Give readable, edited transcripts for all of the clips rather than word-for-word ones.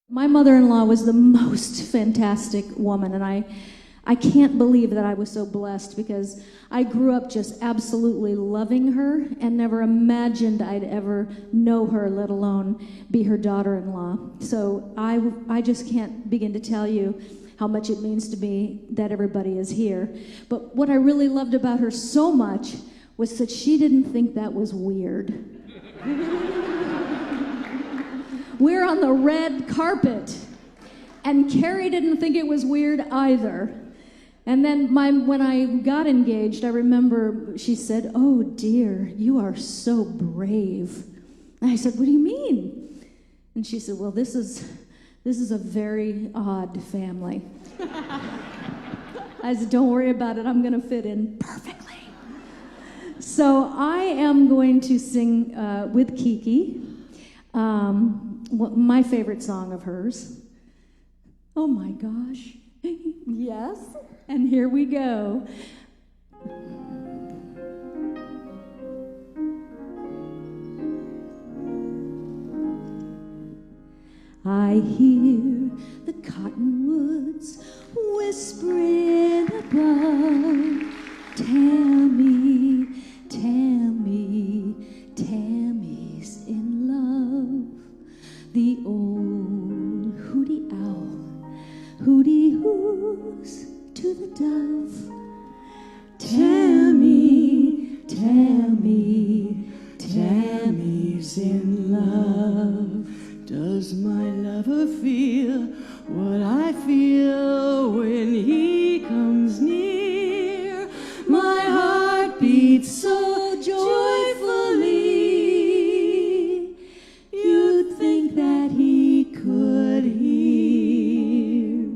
My mother-in-law was the most fantastic woman, and I can't believe that I was so blessed because I grew up just absolutely loving her and never imagined I'd ever know her, let alone be her daughter-in-law. So I just can't begin to tell you how much it means to me that everybody is here. But what I really loved about her so much was that she didn't think that was weird. We're on the red carpet, and Carrie didn't think it was weird either. And then when I got engaged, I remember she said, "Oh dear, you are so brave." And I said, "What do you mean?" And she said, "Well, this is a very odd family." I said, "Don't worry about it, I'm gonna fit in perfectly." So I am going to sing with Kiki, my favorite song of hers. Oh my gosh. Yes, and here we go. I hear the cottonwoods whispering above. Tammy, Tammy, Tammy's in love. The old hooty owl hooty hoos to the dove. Tammy, Tammy, Tammy's in love. Does my lover feel what I feel when he comes near? My heart beats so joyfully, you'd think that he could hear.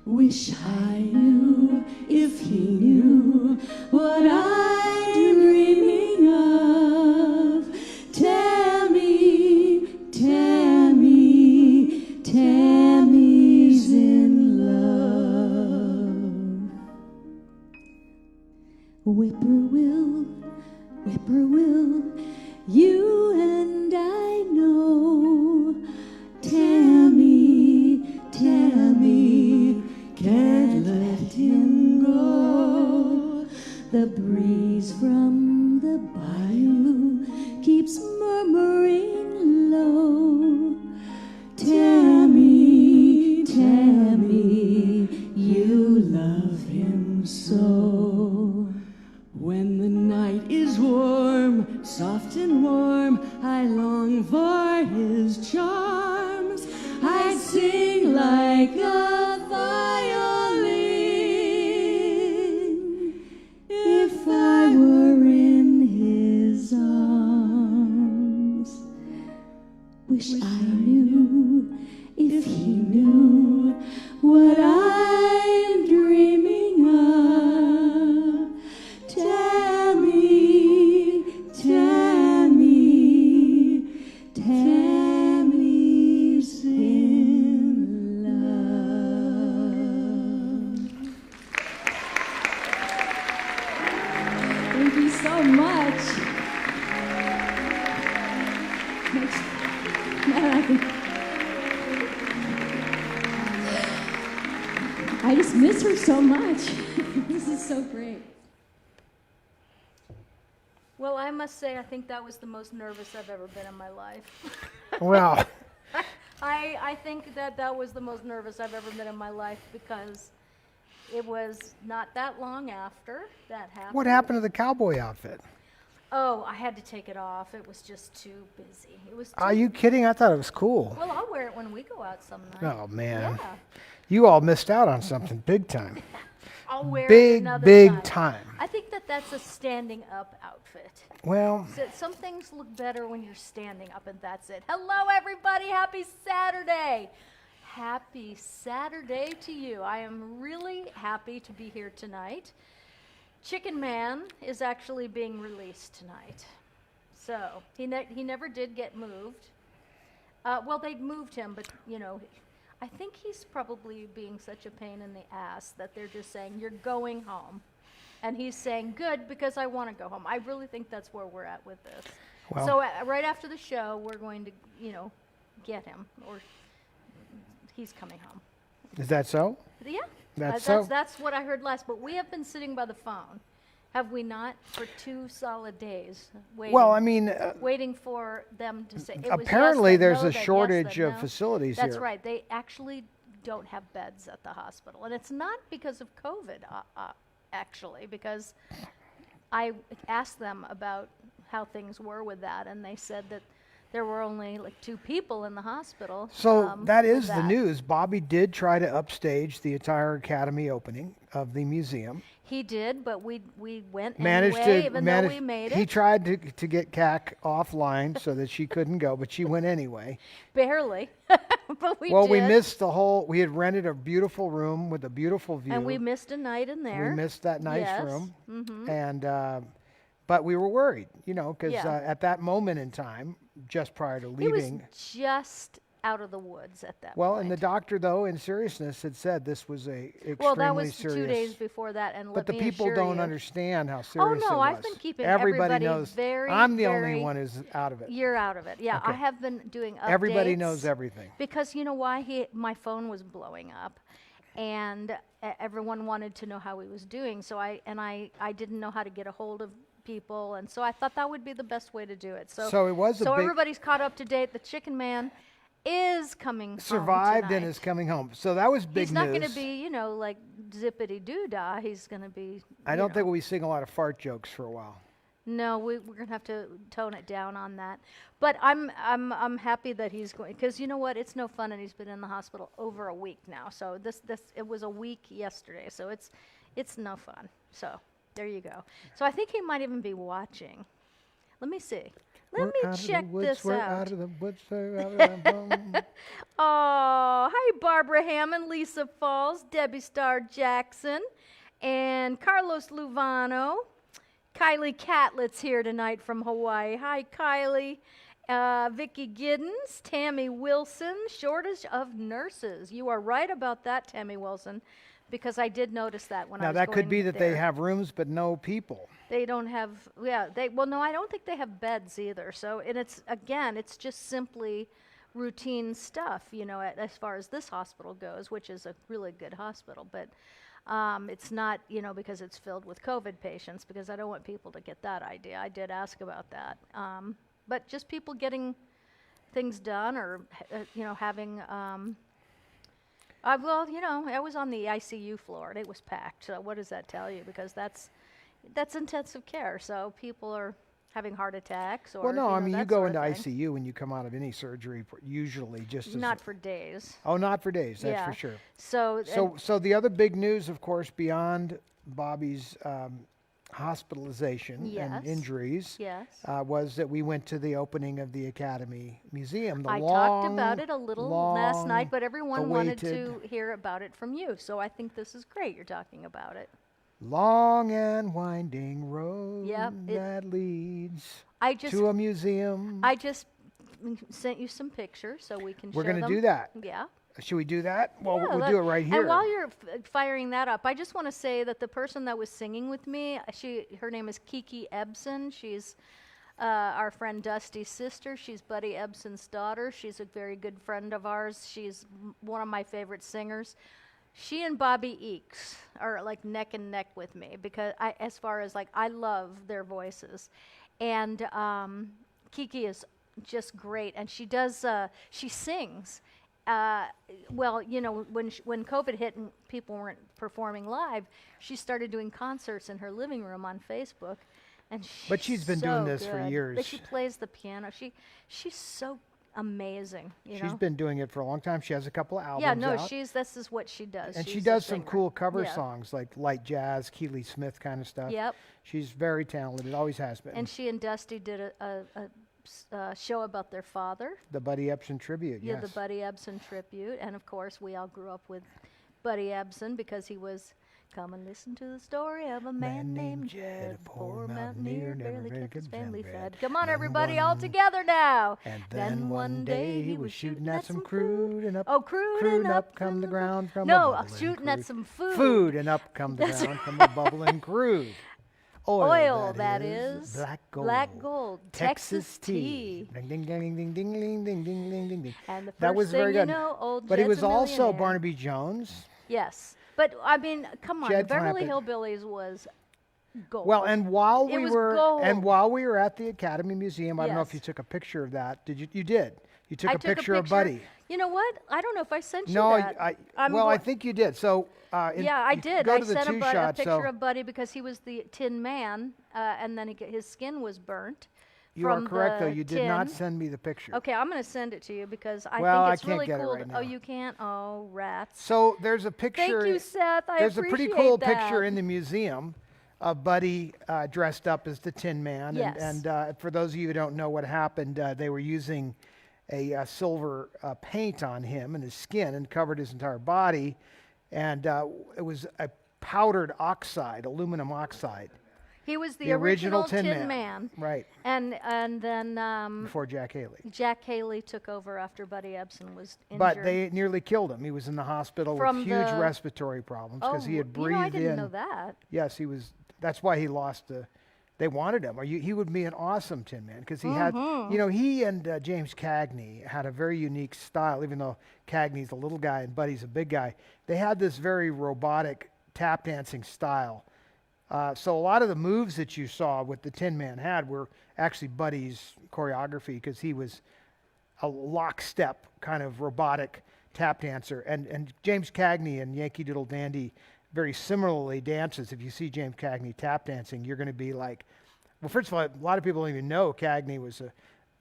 Wish I knew if he knew what I'm dreaming of. Tammy, Tammy, Tammy's in love. Whippoorwill, whippoorwill, you and I know. Tammy, Tammy, can't let him go. The breeze from the bayou keeps murmuring low. Tammy, Tammy, you love him so. When the night is warm, soft and warm, I long for his charms. I'd sing like a violin if I were in his arms. Wish I knew if he knew what I'm dreaming of. Tammy, Tammy, Tammy's in love. Thank you so much. I just miss her so much. This is so great. Well, I must say, I think that was the most nervous I've ever been in my life. Well, I think that was the most nervous I've ever been in my life because it was not that long after that happened. what happened to the cowboy outfit? Oh, I had to take it off. It was just too busy. It was. Are you kidding? I thought it was cool. Well, I'll wear it when we go out some night. Oh, man. Yeah. You all missed out on something big time. I'll wear it Big, another big time. time. I think that's a standing up outfit. Well, So some things look better when you're standing up, and that's it. Hello, everybody. Happy Saturday. Happy Saturday to you. I am really happy to be here tonight. Chicken Man is actually being released tonight. So he never did get moved. Well, they'd moved him, but, I think he's probably being such a pain in the ass that they're just saying, "You're going home." And he's saying, "Good, because I want to go home." I really think that's where we're at with this. Well, So right after the show, we're going to, get him or he's coming home. Is that so? Yeah, That's so? that's what I heard last. But we have been sitting by the phone, have we not, for 2 solid days, waiting, Well, I mean, waiting for them to say. It was yes, apparently then there's no, a then yes, shortage then of no. facilities That's here. right. They actually don't have beds at the hospital, and it's not because of COVID, actually, because I asked them about how things were with that, and they said that there were only like 2 people in the hospital. So that with is the news. Bobby did try to upstage the entire Academy opening of the museum. He did, but we went Managed anyway, to even manage, though we made He it. tried to get CAC offline so that she couldn't go, but she went anyway. Barely, but we Well, did. we missed the whole. We had rented a beautiful room with a beautiful view. And we missed a night in there. We missed that nice Yes. room, Mm-hmm. and but we were worried, because Yeah. at that moment in time, just prior to He was leaving. just out of the woods at that Well, point. and the doctor, though, in seriousness, had said this was a extremely well, that was serious. 2 days before that, and But let the me people assure don't you, understand how Oh serious it no, was. I've been keeping Everybody everybody knows. very. I'm the very, only one who's out of it. You're out of it. Yeah, I Okay. have been doing updates. Everybody knows everything. Because you know why? My phone was blowing up, and everyone wanted to know how he was doing. So I didn't know how to get a hold of people, and so I thought that would be the best way to do it. So it was a so big- everybody's caught up to date. The Chicken Man is coming Survived home and tonight. is coming home. So that was big He's not news. going to be, like zippity doo dah. He's going to be. I you don't know. think we'll be seeing a lot of fart jokes for a while. No, we're going to have to tone it down on that. But I'm happy that he's going, because you know what? It's no fun, and he's been in the hospital over a week now. So it was a week yesterday. So it's no fun. So there you go. So I think he might even be watching. Let me see. Let me check this we're out. out of the woods, we're out of the home. Oh, hi, Barbara Hammond, Lisa Falls, Debbie Starr Jackson, and Carlos Luvano. Kylie Catlett's here tonight from Hawaii. Hi, Kylie. Vicki Giddens, Tammy Wilson, shortage of nurses. You are right about that, Tammy Wilson, because I did notice that when I Now was that going could be that they there. have rooms but no people. They don't have, well, no, I don't think they have beds either. So, and it's just simply routine stuff, as far as this hospital goes, which is a really good hospital. But it's not, because it's filled with COVID patients, because I don't want people to get that idea. I did ask about that. But just people getting things done or, having, I was on the ICU floor and it was packed. So what does that tell you? Because that's intensive care. So people are having heart attacks or Well, no, I mean, you that go sort into of thing. ICU when you come out of any surgery, usually just as Not for days. Oh, not for days, that's Yeah. for sure. So, So the other big news, of course, beyond Bobby's hospitalization Yes. and injuries, yes. was that we went to the opening of the Academy Museum. I talked about it a little last night, but everyone wanted to long-awaited- hear about it from you. So I think this is great you're talking about it. Long and winding road Yep, that leads I just to a museum. I just sent you some pictures so we can We're show going to them. do that. Yeah. Should we do that? Well, Yeah, we'll do it right here. And while you're firing that up, I just want to say that the person that was singing with me, her name is Kiki Ebsen. She's our friend Dusty's sister. She's Buddy Ebsen's daughter. She's a very good friend of ours. She's one of my favorite singers. She and Bobby Eakes are like neck and neck with me because as far as I love their voices. And Kiki is just great, and she does, she sings. Well, when COVID hit and people weren't performing live, she started doing concerts in her living room on Facebook, and But she's been doing this for years. But she plays the piano. She's so amazing. She's been doing it for a long time. She has a couple of albums Yeah, no, out. this is what she does. And she She's a does some singer. cool cover Yeah. songs like light jazz, Keely Smith kind of stuff. Yep. She's very talented, always has been. And she and Dusty did a show about their father. The Buddy Ebsen tribute, Yeah, yes. the Buddy Ebsen tribute. And of course, we all grew up with Buddy Ebsen because he was, come and listen to the story of a man named Jed, a poor mountaineer, barely kept his family fed. Come on, Then everybody, all one- together now. And then one day he was shooting at some crude, and up, crude and and up come the ground from a No, bubbling shooting at crude. some food. Food, and up come the That's ground from a bubbling crude. Oil, that is. Black gold. Black gold. Texas tea. Ding, ding, ding, ding, ding, ding, ding, ding, ding, ding, ding. And the That first was thing very you good. know, old But he Jed's was a also millionaire. Barnaby Jones. Yes. But, I mean, come on. Jed Beverly Clampett. Hillbillies was gold. Well, and while It we was were gold. at the Academy Museum, I don't know if Yes. you took a picture of that. Did you? You did. You took I a took picture of Buddy. You know what? I don't know if I sent you No, that. I think you did. So Yeah, I you did. Go I to the sent a two-shot, picture so of Buddy because he was the Tin Man, and then his skin was burnt. you are from correct, though. the You did not tin. send me the picture. Okay, I'm going to send it to you because I Well, think it's I can't really get it cool. right Oh, now. you can't? Oh, rats. So there's a picture. Thank you, Seth. I There's a appreciate pretty cool that. picture in the museum of Buddy dressed up as the Tin Man. Yes. And for those of you who don't know what happened, they were using a silver paint on him and his skin and covered his entire body. And it was a powdered oxide, aluminum oxide. He was the original Tin Man. Right, And then before Jack Haley. Jack Haley took over after Buddy Ebsen was injured. But they nearly killed him. He was in the hospital From with huge the- respiratory problems because he had breathed I didn't in. know that. Yes, he was. That's why he lost the. They wanted him. He would be an awesome Tin Man because he had, he and James Cagney had a very unique style. Even though Cagney's a little guy and Buddy's a big guy, they had this very robotic tap dancing style. So a lot of the moves that you saw with the Tin Man had were actually Buddy's choreography because he was a lockstep kind of robotic tap dancer. And James Cagney and Yankee Doodle Dandy very similarly dances. If you see James Cagney tap dancing, you're going to be like, well, first of all, a lot of people don't even know Cagney was a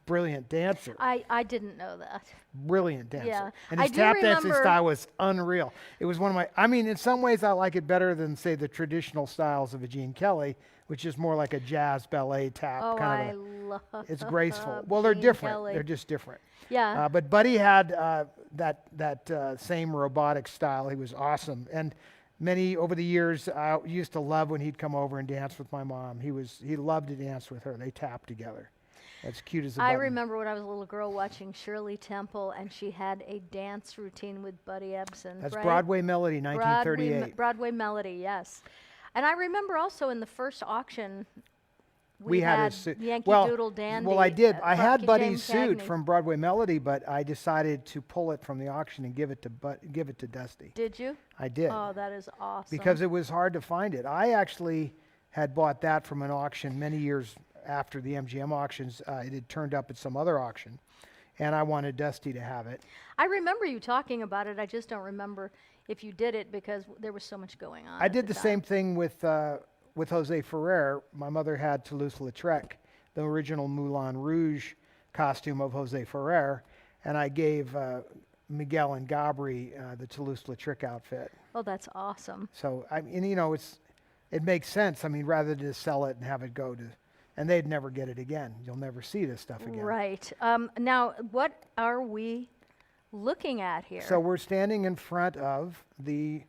brilliant dancer. I didn't know that. Brilliant dancer. Yeah. And I his do tap dancing remember- style was unreal. It was one of in some ways I like it better than, say, the traditional styles of a Gene Kelly, which is more like a jazz ballet tap Oh, kind I of love it's graceful. Well, they're Gene different. Kelly. They're just different. Yeah. But Buddy had that same robotic style. He was awesome. And over the years, I used to love when he'd come over and dance with my mom. He loved to dance with her. They tapped together. That's cute as a I button. remember when I was a little girl watching Shirley Temple, and she had a dance routine with Buddy Ebsen. That's right? Broadway Melody, 1938. Broadway Melody, yes. And I remember also in the first auction, We had had his suit. Yankee Well, Doodle Dandy. Well, I did. I had James Buddy's suit Cagney. from Broadway Melody, but I decided to pull it from the auction and give it to Dusty. Did you? I did. Oh, that is awesome. Because it was hard to find it. I actually had bought that from an auction many years after the MGM auctions. It had turned up at some other auction, and I wanted Dusty to have it. I remember you talking about it. I just don't remember if you did it because there was so much going on. I at did the time. same thing with Jose Ferrer. My mother had Toulouse-Lautrec, the original Moulin Rouge costume of Jose Ferrer, and I gave Miguel and Gabri the Toulouse-Lautrec outfit. Oh, that's awesome. So it makes sense. I mean, rather than just sell it and have it go to, and they'd never get it again. You'll never see this stuff again. Right. Now, what are we looking at here? So we're standing in front of the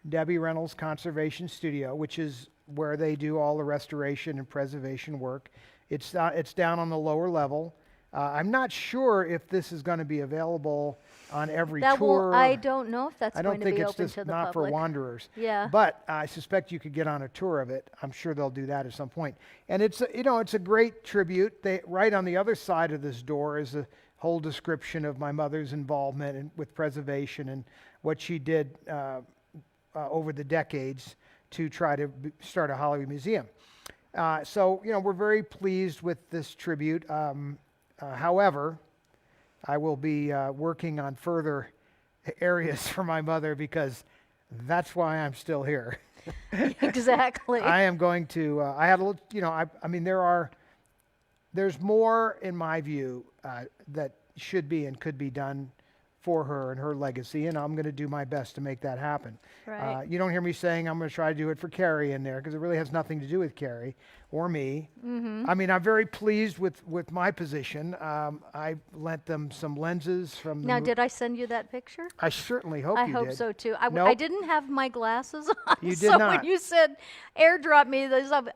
Debbie Reynolds Conservation Studio, which is where they do all the restoration and preservation work. It's down on the lower level. I'm not sure if this is going to be available on every tour. I don't know if that's I don't going think to be it's open just to the not for public. wanderers. Yeah. But I suspect you could get on a tour of it. I'm sure they'll do that at some point. And it's a great tribute. Right on the other side of this door is a whole description of my mother's involvement with preservation and what she did over the decades to try to start a Hollywood museum. So we're very pleased with this tribute. However, I will be working on further areas for my mother because that's why I'm still here. Exactly. I am going to. I had a little. I mean, there's more in my view that should be and could be done for her and her legacy, and I'm going to do my best to make that happen. Right. You don't hear me saying I'm going to try to do it for Carrie in there because it really has nothing to do with Carrie or me. Mm-hmm. I mean, I'm very pleased with my position. I lent them some lenses from the Now, did I send you that picture? I certainly hope I you hope did. so too. I Nope. didn't have my glasses on. You did so not. when you said airdrop me this up,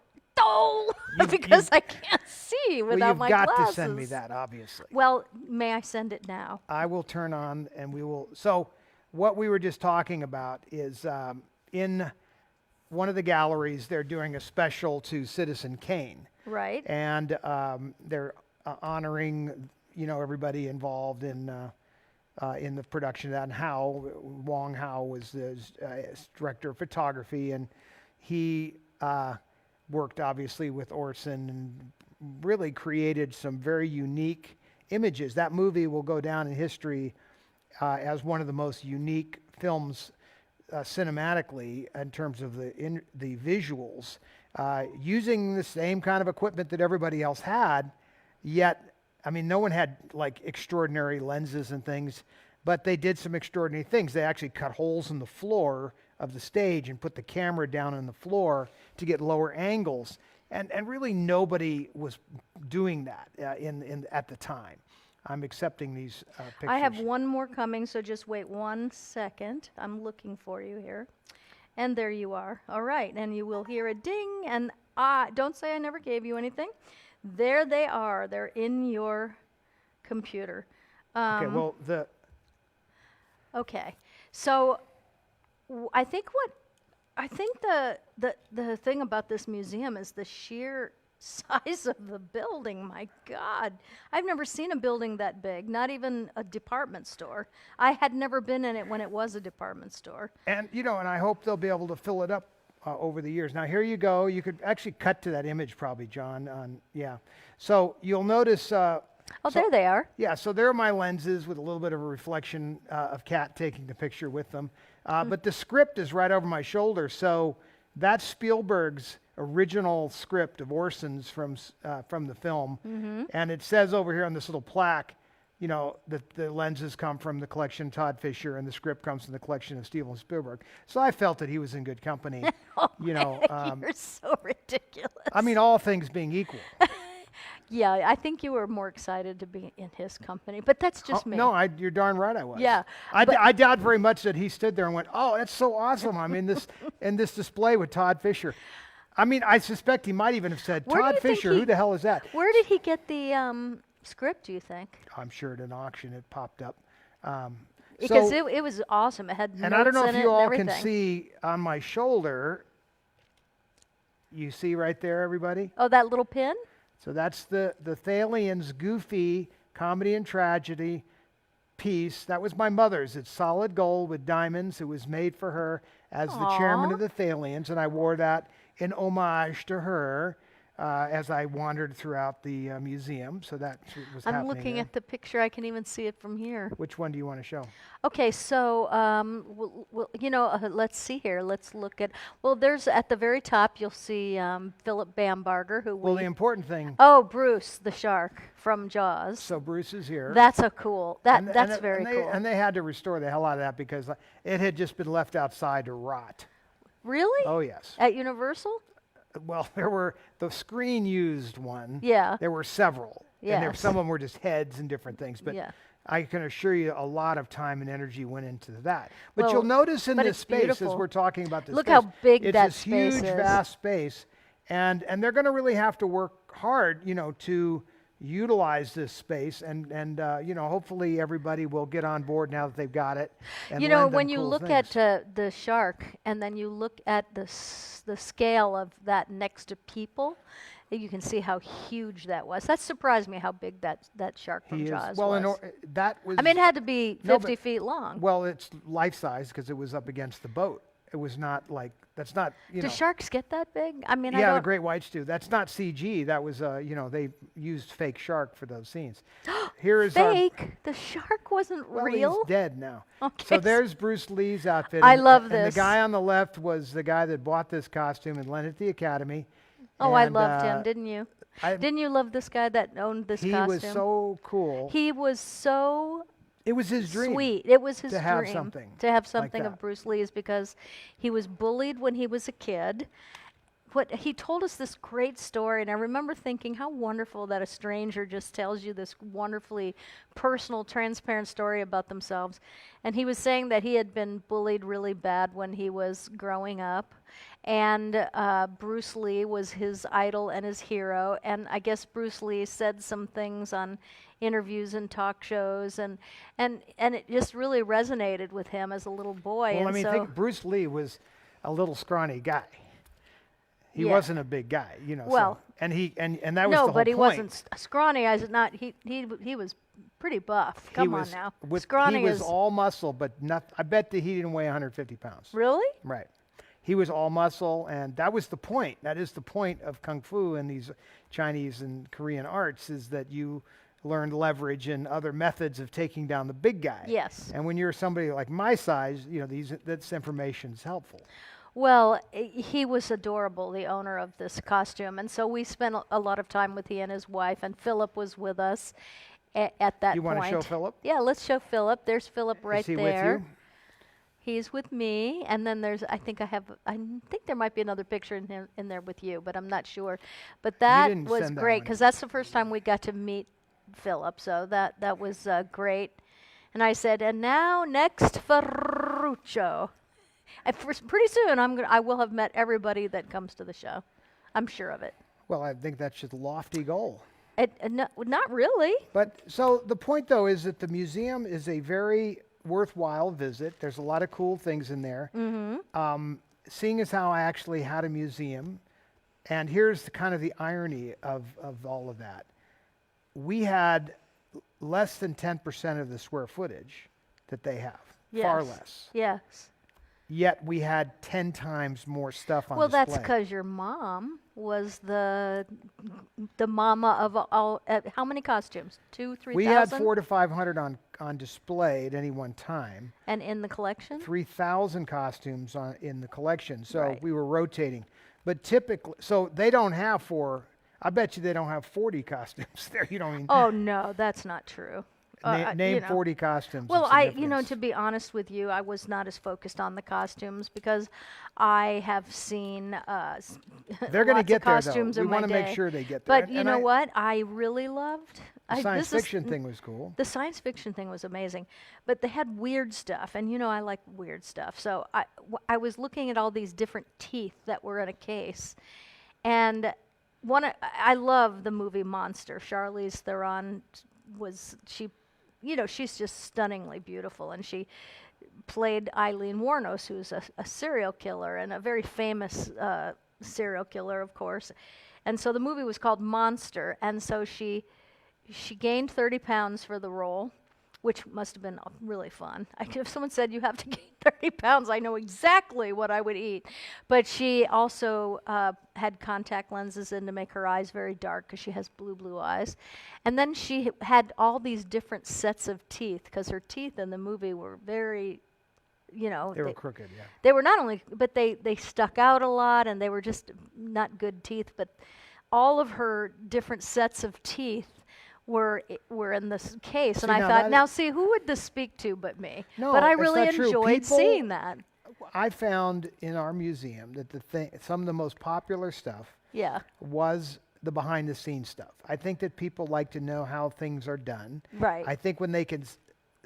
because I can't see Well, without you've my got glasses. to send me that, obviously. Well, may I send it now? I will turn on and we will. So what we were just talking about is in one of the galleries, they're doing a special to Citizen Kane. Right. And they're honoring, everybody involved in the production of that. And Wong Howe was the director of photography, and he worked obviously with Orson and really created some very unique images. That movie will go down in history as one of the most unique films cinematically in terms of the visuals, using the same kind of equipment that everybody else had, yet, no one had like extraordinary lenses and things, but they did some extraordinary things. They actually cut holes in the floor of the stage and put the camera down on the floor to get lower angles. And really nobody was doing that at the time. I'm accepting these pictures. I have one more coming, so just wait 1 second. I'm looking for you here. And there you are. All right, and you will hear a ding, and don't say I never gave you anything. There they are. They're in your computer. Okay, so I think the thing about this museum is the sheer size of the building. My God, I've never seen a building that big, not even a department store. I had never been in it when it was a department store. And and I hope they'll be able to fill it up over the years. Now here you go. You could actually cut to that image probably, John. So you'll notice. There they are. Yeah, so there are my lenses with a little bit of a reflection of Kat taking the picture with them. But the script is right over my shoulder. So that's Spielberg's original script of Orson's from the film. Mm-hmm. And it says over here on this little plaque, that the lenses come from the collection of Todd Fisher and the script comes from the collection of Steven Spielberg. So I felt that he was in good company. You're so ridiculous. All things being equal. Yeah, I think you were more excited to be in his company, but that's just me. No, you're darn right I was. Yeah, I doubt very much that he stood there and went, "Oh, that's so awesome! I'm in this display with Todd Fisher." I suspect he might even have said, "Todd Fisher, who the hell is that?" Where did he get the script, do you think? I'm sure at an auction it popped up. Because it was awesome. It had notes in it. And I don't know if you all can everything. see on my shoulder. You see right there, everybody? Oh, that little pin? So that's the Thalians Goofy Comedy and Tragedy piece. That was my mother's. It's solid gold with diamonds. It was made for her as the chairman of the Thalians, and I wore that in homage to her as I wandered throughout the museum. So that was happening. I'm looking at the picture. I can even see it from here. Which one do you want to show? Okay, so let's see here. Let's look at. Well, there's at the very top. You'll see Philip Bambarger, who. Well, the important thing. Oh, Bruce the shark from Jaws. So Bruce is here. That's a cool. That's very cool. And they had to restore the hell out of that because it had just been left outside to rot. Really? Oh yes. At Universal? Well, there were the screen used one. Yeah. There were several. Yes. And some of them were just heads and different things. But yeah. I can assure you a lot of time and energy went into that. But well, you'll notice in this space, beautiful. as we're talking about this Look space, how big it's that this space huge, is. vast space. And they're going to really have to work hard, to utilize this space. And hopefully everybody will get on board now that they've got it. And when you cool look things. at the shark and then you look at the scale of that next to people, you can see how huge that was. That surprised me how big that shark from Jaws was. That was. It had to be 50 feet long. Well, it's life size because it was up against the boat. It was not like that's not. Do sharks get that big? Yeah, the great whites do. That's not CG. That was they used fake shark for those scenes. Here is fake. The shark wasn't real. He's dead now. Okay. So there's Bruce Lee's outfit. I love this. And the guy on the left was the guy that bought this costume and lent it to the Academy. Oh, I loved him, didn't you? Didn't you love this guy that owned this costume? He was so cool. He was so It was his dream. Sweet. It was his to dream have something to have like something that. of Bruce Lee's because he was bullied when he was a kid. He told us this great story, and I remember thinking how wonderful that a stranger just tells you this wonderfully personal, transparent story about themselves. And he was saying that he had been bullied really bad when he was growing up, and Bruce Lee was his idol and his hero. And I guess Bruce Lee said some things on interviews and talk shows, and it just really resonated with him as a little boy. Well, and think Bruce Lee was a little scrawny guy. He Yeah. wasn't a big guy, Well, so, and that was the no, whole but he point. wasn't scrawny. As not, he was pretty buff. Come on now. Scrawny he was is all muscle, but not. I bet that he didn't weigh 150 pounds. really. Right. He was all muscle, and that was the point. That is the point of Kung Fu and these Chinese and Korean arts, is that you learn leverage and other methods of taking down the big guy. Yes. And when you're somebody like my size, this information is helpful. Well, he was adorable, the owner of this costume, and so we spent a lot of time with he and his wife, and Philip was with us at that You point. want to show Philip? Yeah, let's show Philip. There's Philip right Is he there. with you? He's with me, and then there's I think there might be another picture in there with you, but I'm not sure. But that didn't was send that great one. because that's the first time we got to meet Philip, so that was great. And I said, and now next Ferruccio. And pretty soon I will have met everybody that comes to the show. I'm sure of it. Well, I think that's just a lofty goal. No, not really. But so the point, though, is that the museum is a very worthwhile visit. There's a lot of cool things in there. Mm-hmm. Seeing as how I actually had a museum, and here's the irony of all of that. We had less than 10% of the square footage that they have. Far Yes. less. Yes. Yet we had 10 times more stuff on Well, display. that's because your mom was the mama of all. How many costumes? 2,000, 3,000. We had 400 to 500 on display at any one time. And in the collection. 3,000 costumes in the collection. So Right. we were rotating. But typically, so they don't have I bet you they don't have 40 costumes there. You know what I mean? Oh no, that's not true. Name 40 costumes. Well, of significance. to be honest with you, I was not as focused on the costumes because I have seen They're going to lots get of there, costumes though. We in my want to make day. sure they get there. But you know what? I really loved The science fiction thing was cool. The science fiction thing was amazing, but they had weird stuff, and I like weird stuff. So I was looking at all these different teeth that were in a case, and I love the movie Monster. Charlize Theron she's just stunningly beautiful, and she played Eileen Wuornos, who's a serial killer and a very famous serial killer, of course. And so the movie was called Monster, and so she gained 30 pounds for the role, which must have been really fun. If someone said you have to gain 30 pounds, I know exactly what I would eat. But she also had contact lenses in to make her eyes very dark because she has blue eyes. And then she had all these different sets of teeth because her teeth in the movie were very, They were crooked, yeah. They were not only, but they stuck out a lot, and they were just not good teeth. But all of her different sets of teeth were in this case, and I thought, who would this speak to but me? No, but I it's really not true. enjoyed seeing that. I found in our museum that some of the most popular stuff Yeah, was the behind-the-scenes stuff. I think that people like to know how things are done. right. I think when they can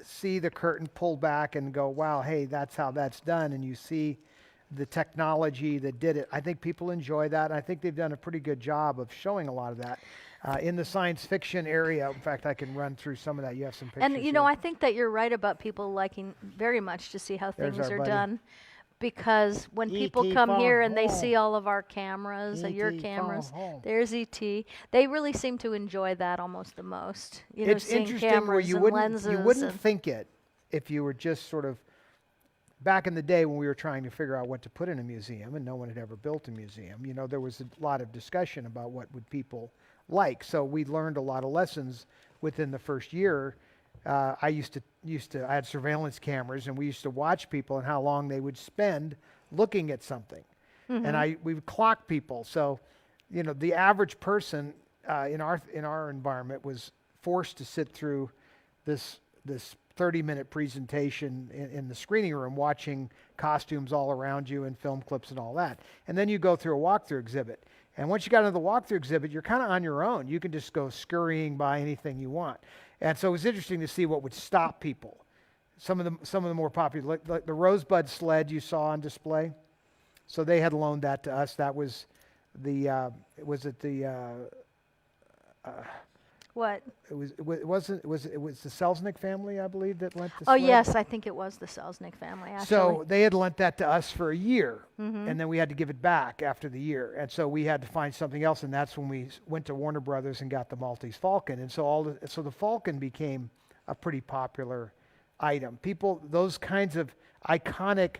see the curtain pulled back and go, wow, hey, that's how that's done, and you see the technology that did it, I think people enjoy that. And I think they've done a pretty good job of showing a lot of that. In the science fiction area, in fact, I can run through some of that. You have some pictures. And here. I think that you're right about people liking very much to see how There's things our are buddy. done, because when people E.T. come phone here and they home. see all of our cameras, your E.T. cameras, phone home. there's ET. They really seem to enjoy that almost the most. It's seeing interesting cameras where you and wouldn't lenses. think it if you were just sort of back in the day when we were trying to figure out what to put in a museum, and no one had ever built a museum. There was a lot of discussion about what would people like. So we learned a lot of lessons within the first year. I had surveillance cameras, and we used to watch people and how long they would spend looking at something. Mm-hmm. And we would clock people. So, the average person in our environment was forced to sit through this 30-minute presentation in the screening room, watching costumes all around you and film clips and all that. And then you go through a walkthrough exhibit. And once you got into the walkthrough exhibit, you're kind of on your own. You can just go scurrying by anything you want. And so it was interesting to see what would stop people. Some of the more popular, like the Rosebud sled you saw on display. So they had loaned that to us. That was What? It wasn't. It was the Selznick family, I believe, that lent the Oh, sled? yes, I think it was the Selznick family, actually. So they had lent that to us for a year, and then we had to give it back after the year, and so we had to find something else, and that's when we went to Warner Brothers and got the Maltese Falcon, and so the Falcon became a pretty popular item. People, those kinds of iconic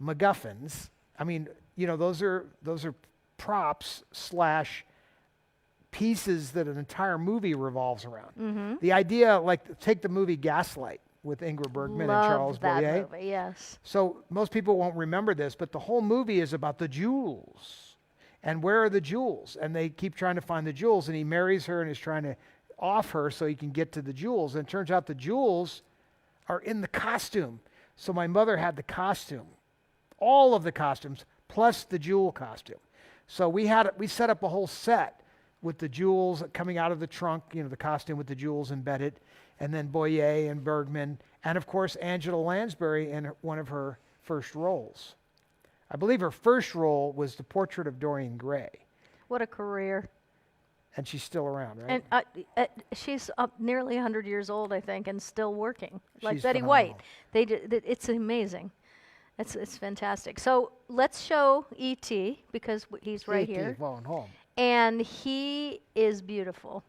MacGuffins. I mean, those are props / pieces that an entire movie revolves around. The idea, like, take the movie Gaslight with Ingrid Bergman and Charles Loved that Boyer. movie, yes. So most people won't remember this, but the whole movie is about the jewels. And where are the jewels? And they keep trying to find the jewels, and he marries her and is trying to off her so he can get to the jewels. And it turns out the jewels are in the costume. So my mother had the costume, all of the costumes, plus the jewel costume. So we set up a whole set with the jewels coming out of the trunk, the costume with the jewels embedded, and then Boyer and Bergman, and of course Angela Lansbury in one of her first roles. I believe her first role was the Portrait of Dorian Gray. What a career. And she's still around, right? And she's up nearly 100 years old, I think, and still working. Like She's Betty phenomenal. White. It's amazing. It's fantastic. So let's show E.T. because he's right here. Phone home. And he is beautiful.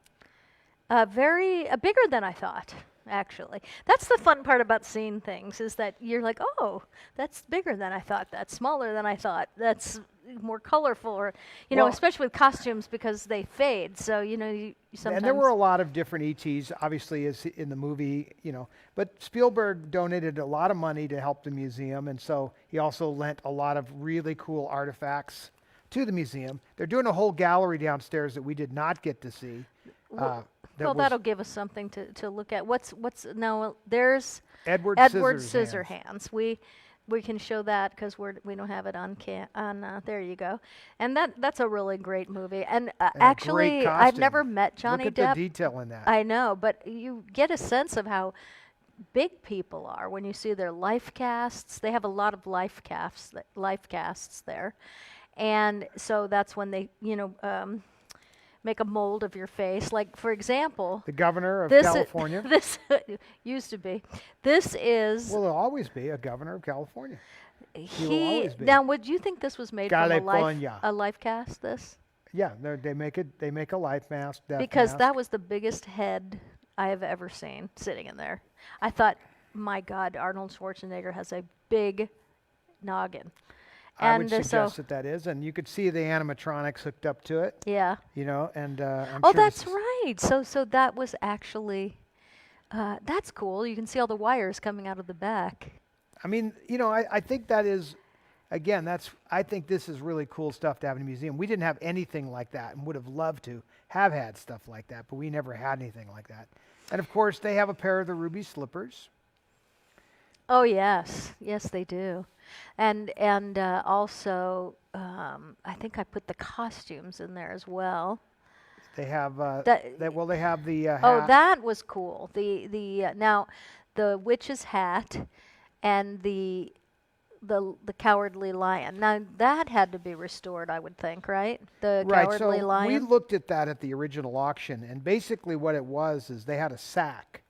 Bigger than I thought, actually. That's the fun part about seeing things, is that you're like, oh, that's bigger than I thought. That's smaller than I thought. That's more colorful, or, especially with costumes because they fade. So, you sometimes. And there were a lot of different ETs, obviously, as in the movie, But Spielberg donated a lot of money to help the museum, and so he also lent a lot of really cool artifacts to the museum. They're doing a whole gallery downstairs that we did not get to see. That'll give us something to look at. What's now? There's Edward Scissorhands. We can show that because we don't have it on there you go. And that's a really great movie. And actually, I've never met Johnny Look Depp. at the detail in that. I know, but you get a sense of how big people are when you see their life casts. They have a lot of life casts there. And so that's when they, make a mold of your face. Like, for example, The governor of this California. This used to be. This is Will always be a governor of California. will he. always be. Now, would you think this was made from California. a life cast? This Yeah, they make a life mask. Death because mask. that was the biggest head I have ever seen sitting in there. I thought, my God, Arnold Schwarzenegger has a big noggin. I would And suggest that is, and you could see the animatronics hooked up to it. yeah. And I'm Oh, sure that's right. So that was actually, that's cool. You can see all the wires coming out of the back. I mean, I think that is, again, I think this is really cool stuff to have in a museum. We didn't have anything like that and would have loved to have had stuff like that, but we never had anything like that. And of course, they have a pair of the ruby slippers. Oh, yes. Yes, they do. And also, I think I put the costumes in there as well. They have That- they have the hat. Oh, that was cool. Now, the witch's hat and the cowardly lion. Now, that had to be restored, I would think, right? The Right, cowardly so lion. we looked at that at the original auction, and basically what it was is they had a sack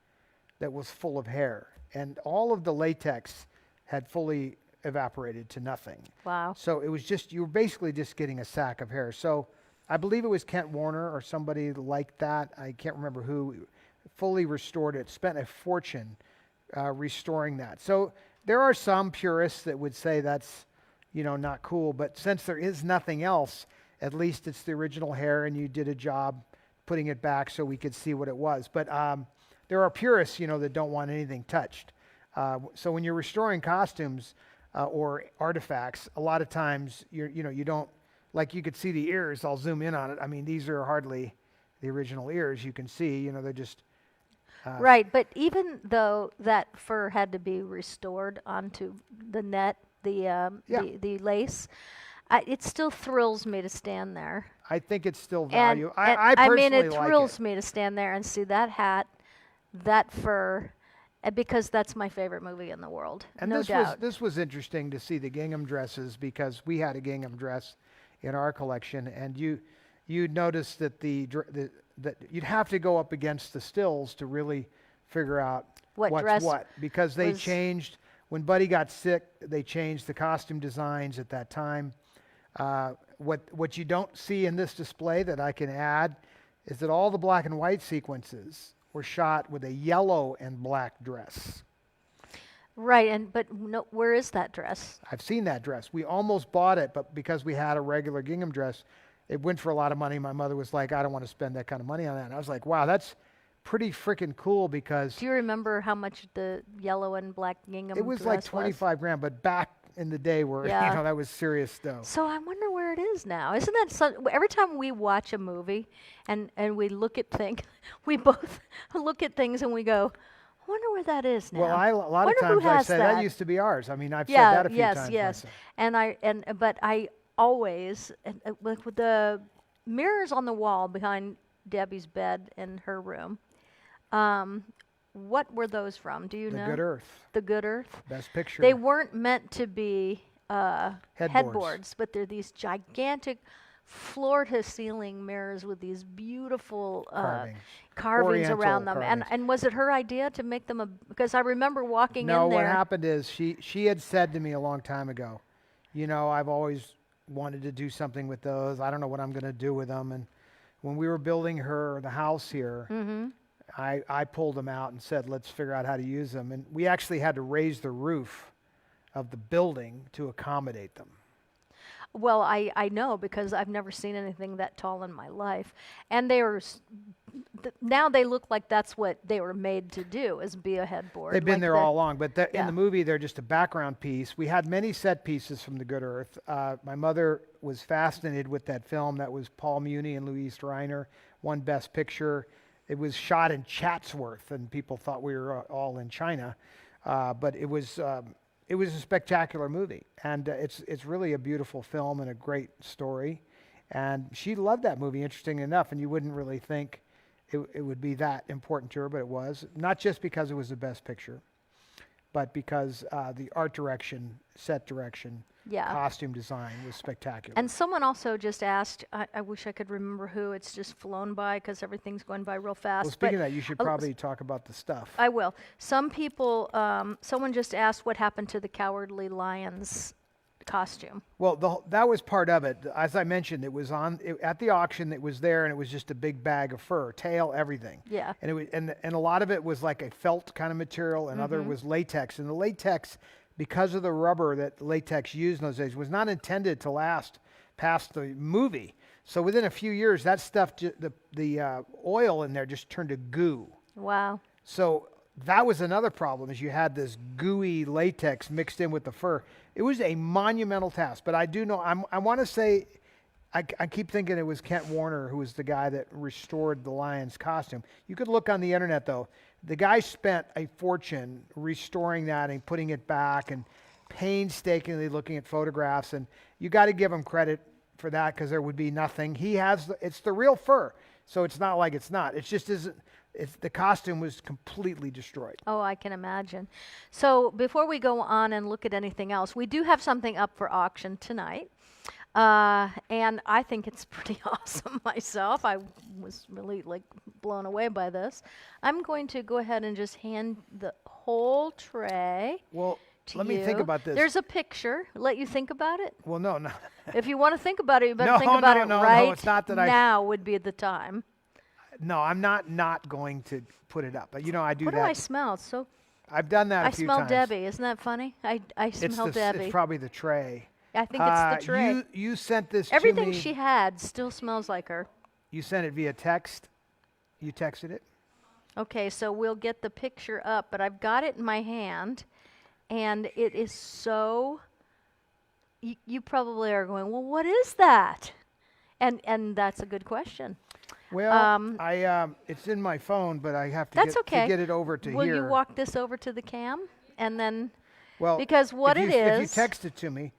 that was full of hair, and all of the latex had fully evaporated to nothing. Wow. So it was just, you were basically just getting a sack of hair. So I believe it was Kent Warner or somebody like that, I can't remember who, fully restored it, spent a fortune restoring that. So there are some purists that would say that's, not cool, but since there is nothing else, at least it's the original hair and you did a job putting it back so we could see what it was. But there are purists, that don't want anything touched. So when you're restoring costumes or artifacts, a lot of times you don't, like you could see the ears. I'll zoom in on it. I mean, these are hardly the original ears. You can see, they're just Right, but even though that fur had to be restored onto the net, the lace, it still thrills me to stand there. I think it's still And, value. and I personally it like thrills it. me to stand there and see that hat, that fur, because that's my favorite movie in the world, And no doubt. this was interesting to see the gingham dresses because we had a gingham dress in our collection, and you noticed that the that you'd have to go up against the stills to really figure out What what's dress what, because they was- changed when Buddy got sick. They changed the costume designs at that time. What you don't see in this display that I can add is that all the black and white sequences were shot with a yellow and black dress. Right, but no, where is that dress? I've seen that dress. We almost bought it, but because we had a regular gingham dress, it went for a lot of money. My mother was like, I don't want to spend that kind of money on that. And I was like, wow, that's pretty freaking cool, because Do you remember how much the yellow and black gingham it was dress like 25 grand, but back in the day where, Yeah. that was serious stuff. So I wonder where it is now. Isn't that every time we watch a movie and we look at things, we both look at things and we go, I wonder where that is now. Well, a lot of Wonder who times I has say that used to be ours. I mean, I've said that a few times. yes. myself. But I always like with the mirrors on the wall behind Debbie's bed in her room. What were those from? Do you The know? Good Earth, The Good Earth. best picture. They weren't meant to be headboards, but they're these gigantic floor-to-ceiling mirrors with these beautiful carvings Oriental around them. carvings. And was it her idea to make them because I remember walking No, in there. what happened is she had said to me a long time ago, I've always wanted to do something with those. I don't know what I'm going to do with them. And when we were building the house here, I pulled them out and said, let's figure out how to use them. And we actually had to raise the roof of the building to accommodate them. Well, I know because I've never seen anything that tall in my life. And they were, now they look like that's what they were made to do, is be a headboard. They've been like there all along, but in Yeah. the movie, they're just a background piece. We had many set pieces from The Good Earth. My mother was fascinated with that film. That was Paul Muni and Louise Reiner, won Best Picture. It was shot in Chatsworth, and people thought we were all in China. But it was a spectacular movie, and it's really a beautiful film and a great story. And she loved that movie, interesting enough, and you wouldn't really think it would be that important to her, but it was. Not just because it was the best picture, but because the art direction, set direction, Yeah. costume design was spectacular. And someone also just asked, I wish I could remember who, it's just flown by because everything's going by real fast. Well, speaking but of that, you should Oh, probably talk about the stuff. I will. Some people, someone just asked what happened to the Cowardly Lions costume. Well, that was part of it. As I mentioned, it was at the auction. It was there, and it was just a big bag of fur, tail, everything. Yeah. And it was, and a lot of it was like a felt kind of material, and other was latex. And the latex, because of the rubber that latex used in those days, was not intended to last past the movie. So within a few years, that stuff, the oil in there just turned to goo. Wow. So that was another problem, is you had this gooey latex mixed in with the fur. It was a monumental task, but I do know, I want to say, I keep thinking it was Kent Warner who was the guy that restored the lion's costume. You could look on the internet, though. The guy spent a fortune restoring that and putting it back and painstakingly looking at photographs, and you got to give him credit for that, because there would be nothing. It's the real fur, so it's not like it's not. It just isn't. The costume was completely destroyed. Oh, I can imagine. So before we go on and look at anything else, we do have something up for auction tonight. And I think it's pretty awesome myself. I was really blown away by this. I'm going to go ahead and just hand the whole tray Well, to let me think you. about this. There's a picture. Let you think about it. Well, no. If you want to think about it, you better No, think about no, it no, right it's not that I- now would be the time. No, I'm not going to put it up. But I do What that. do I smell? It's so I've done that I a few smell times. Debbie. Isn't that funny? I smell Debbie. It's probably the tray. I think it's the tray. You sent this Everything to me. she had still smells like her. You sent it via text. You texted it. Okay, so we'll get the picture up, but I've got it in my hand, and it is so. You probably are going, well, what is that? And that's a good question. Well, it's in my phone, but I have to, That's okay. to get it over to Will here. you walk this over to the cam, and then Well, because what if it you, if you is- text it to me,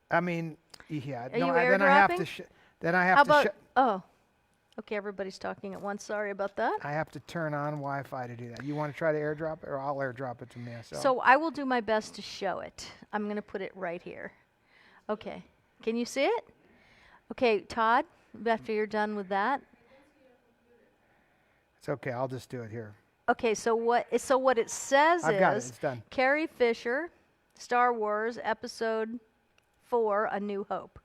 I mean, yeah. Are you then I have to. airdropping? Then I have how to. about? Oh, okay. Everybody's talking at once. Sorry about that. I have to turn on Wi-Fi to do that. You want to try to airdrop it, or I'll airdrop it to myself? So I will do my best to show it. I'm going to put it right here. Okay. Can you see it? Okay, Todd, after you're done with that. It's okay. I'll just do it here. Okay, so what it says I've got it. is It's done. Carrie Fisher, Star Wars Episode 4: A New Hope.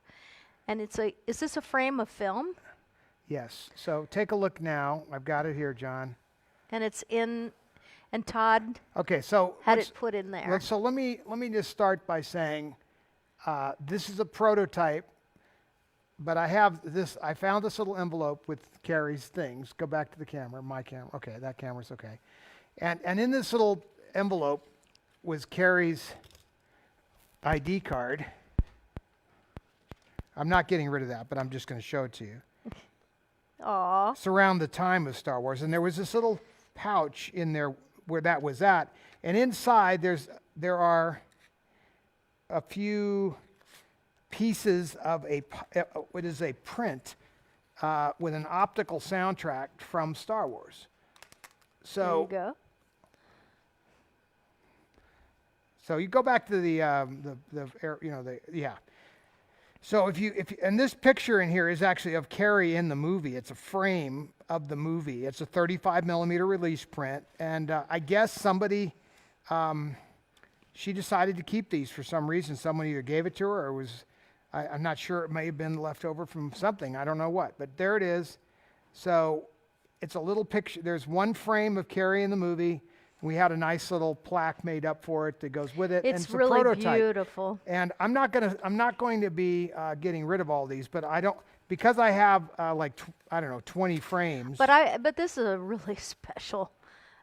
And is this a frame of film? Yes. So take a look now. I've got it here, John. And it's in, and Todd Okay, so had it put in there. so let me just start by saying this is a prototype, but I found this little envelope with Carrie's things. Go back to the camera, my camera. Okay, that camera's okay. And in this little envelope was Carrie's ID card. I'm not getting rid of that, but I'm just going to show it to you. Aw. It's around the time of Star Wars, and there was this little pouch in there where that was at, and inside there are a few pieces of what is a print with an optical soundtrack from Star Wars. So There you go. So you go back to So and this picture in here is actually of Carrie in the movie. It's a frame of the movie. It's a 35 millimeter release print, and I guess somebody, she decided to keep these for some reason. Someone either gave it to her, or I'm not sure. It may have been left over from something. I don't know what, but there it is. So it's a little picture. There's one frame of Carrie in the movie. We had a nice little plaque made up for it that goes with it. It's and it's really a prototype. beautiful. And I'm not going to be getting rid of all these, but because I have 20 frames. But this is a really special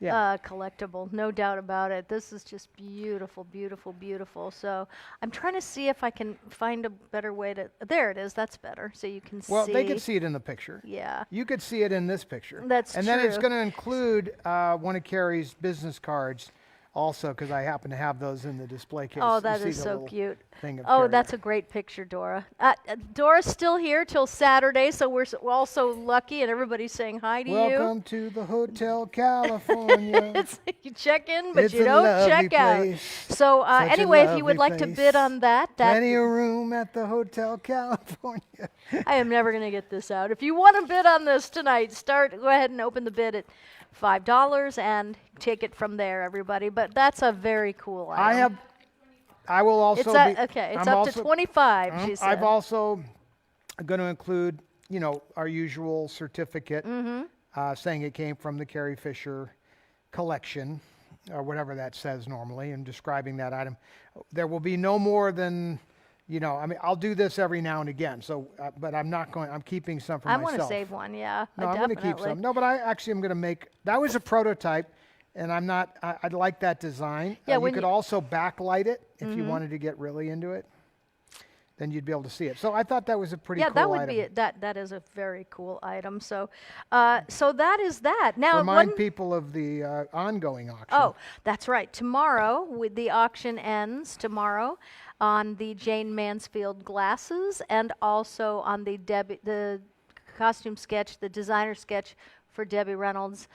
Yeah. collectible, no doubt about it. This is just beautiful, beautiful, beautiful. So I'm trying to see if I can find a better way to. There it is. That's better. So you can see. Well, they could see it in the picture. Yeah. You could see it in this picture. That's And then it's true. going to include one of Carrie's business cards also, because I happen to have those in the display case. Oh, You that see is the so little cute. thing of Oh, Carrie. that's a great picture, Dora. Dora's still here till Saturday, so we're also lucky, and everybody's saying hi to you. Welcome to the Hotel California. You check in, but It's you a don't lovely check out. place. So Such a anyway, if you would lovely like to place. bid on that, Plenty of room at the Hotel California. I am never going to get this out. If you want to bid on this tonight, go ahead and open the bid at $5 and take it from there, everybody. But that's a very cool item. I will also It's be. okay. It's I'm up also, to 25. She said. I've also going to include, our usual certificate saying it came from the Carrie Fisher collection, or whatever that says normally, and describing that item. There will be no more than, I'll do this every now and again. So, but I'm not going. I'm keeping some for I myself. want to save one. Yeah. No, I'm going to keep some. No, but I actually am going to make. That was a prototype. And I'm not, I like that design. Yeah, you could also backlight it if you wanted to get really into it. Then you'd be able to see it. So I thought that was a pretty cool that would item. be that is a very cool item. So so that is that. Now Remind people of the ongoing auction. Oh, that's right. Tomorrow, the auction ends tomorrow on the Jane Mansfield glasses, and also on the costume sketch, the designer sketch for Debbie Reynolds.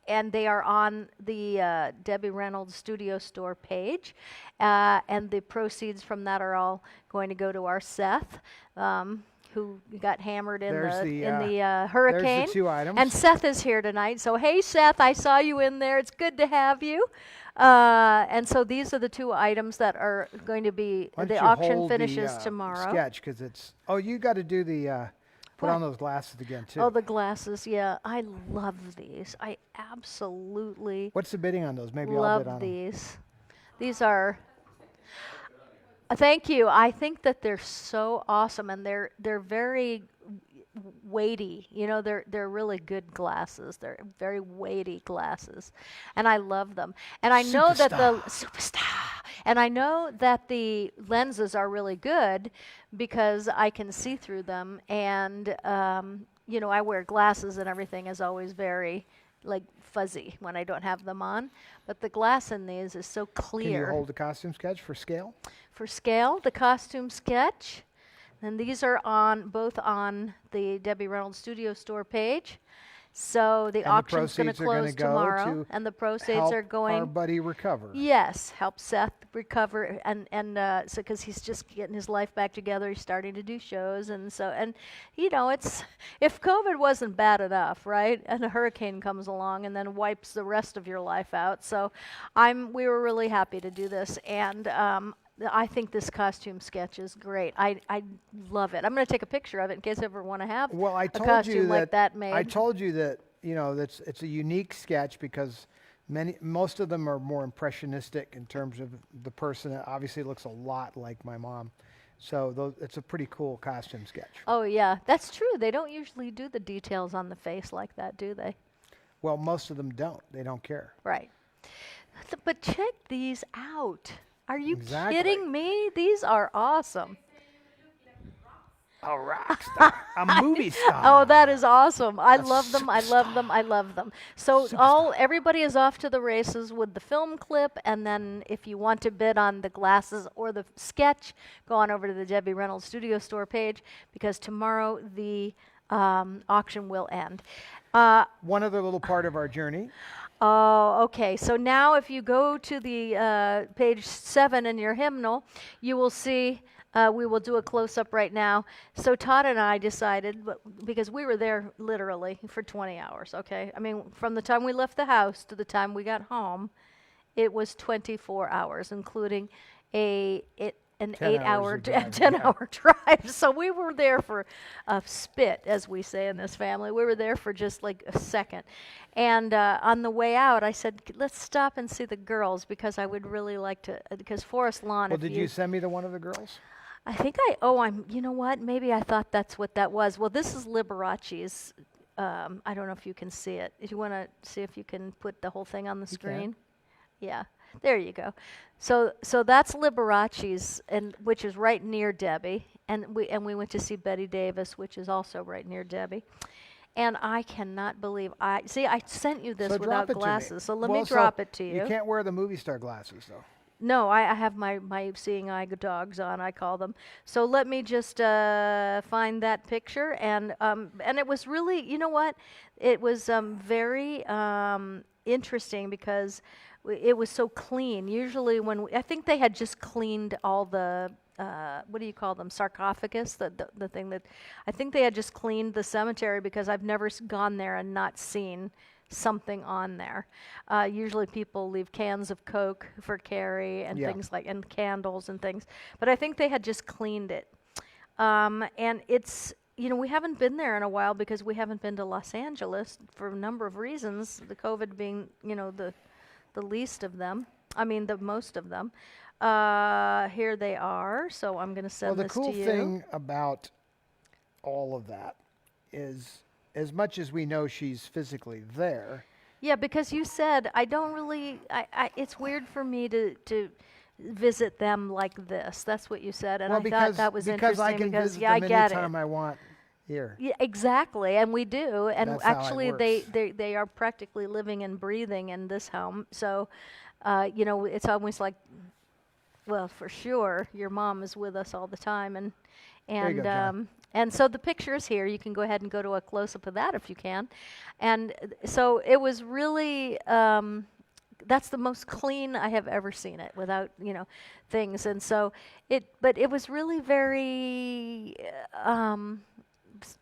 And they are on the Debbie Reynolds Studio Store page. And the proceeds from that are all going to go to our Seth, who got hammered in the hurricane. There's the two items. And Seth is here tonight. So, hey, Seth, I saw you in there. It's good to have you. And so these are the two items that are going to be, Why don't the you auction hold finishes the, tomorrow. sketch, because it's, you got to do the, put What? on those glasses again, too. Oh, the glasses, yeah. I love these. I absolutely What's the bidding on those? Maybe I'll bid on love them. these. These are, thank you. I think that they're so awesome, and they're very weighty. They're really good glasses. They're very weighty glasses, and I love them. And I know that the superstar. And I know that the lenses are really good because I can see through them. And, I wear glasses and everything is always very, fuzzy when I don't have them on. But the glass in these is so clear. Can you hold the costume sketch for scale? For scale, the costume sketch. And these are both on the Debbie Reynolds Studio Store page. So the And the auction's going to proceeds are gonna close go tomorrow, to and the proceeds help are going. our buddy recover. Yes, help Seth recover, and so because he's just getting his life back together, he's starting to do shows, and it's if COVID wasn't bad enough, right? And a hurricane comes along and then wipes the rest of your life out. So, we were really happy to do this, and I think this costume sketch is great. I love it. I'm going to take a picture of it in case I ever want to have Well, I a told costume you like that made. I told you that that's it's a unique sketch because most of them are more impressionistic in terms of the person. That obviously looks a lot like my mom, so it's a pretty cool costume sketch. Oh yeah, that's true. They don't usually do the details on the face like that, do they? Well, most of them don't. They don't care. Right. But check these out. Are you Exactly. kidding me? These are awesome. A rock star, a movie star. Oh, that is awesome. I A love them. I love them. I love them. So everybody is off to the races with the film clip, and then if you want to bid on the glasses or the sketch, go on over to the Debbie Reynolds Studio Store page because tomorrow the auction will end. One other little part of our journey. Oh, okay. So now if you go to the page 7 in your hymnal, you will see, we will do a close-up right now. So Todd and I decided, because we were there literally for 20 hours, okay? I mean, from the time we left the house to the time we got home, it was 24 hours, including an 8-hour, 10-hour drive. So we were there for a spit, as we say in this family. We were there for just like a second. And on the way out, I said, let's stop and see the girls because I would really like to, because Forest Lawn. Well, did you send me to one of the girls? I think you know what? Maybe I thought that's what that was. Well, this is Liberace's. I don't know if you can see it. If you want to see if you can put the whole thing on the screen. Yeah. There you go. So that's Liberace's, which is right near Debbie, and we went to see Betty Davis, which is also right near Debbie. And I cannot believe I sent you this without glasses, so let me drop it to you. You can't wear the movie star glasses though. No, I have my seeing eye dogs on, I call them. So let me just find that picture, and it was really, you know what? It was very interesting because it was so clean. Usually I think they had just cleaned all the, what do you call them, sarcophagus, the thing that, I think they had just cleaned the cemetery because I've never gone there and not seen something on there. Usually people leave cans of Coke for Carrie and things like, and candles and things. But I think they had just cleaned it. And it's, we haven't been there in a while because we haven't been to Los Angeles for a number of reasons, the COVID being, the least of them. I mean, the most of them. Here they are. So I'm going to send this to you. Well, the cool thing about all of that is, as much as we know she's physically there. Yeah, because you said, I don't really, it's weird for me to visit them like this. That's what you said. And I thought that was interesting. I can visit them anytime I want here. Yeah, exactly, and we do. And That's actually, how it works. they are practically living and breathing in this home. So, it's almost like, well, for sure, your mom is with us all the time, and There you go, John. and so the picture is here. You can go ahead and go to a close-up of that if you can. And so it was really, that's the most clean I have ever seen it without, things. And so but it was really very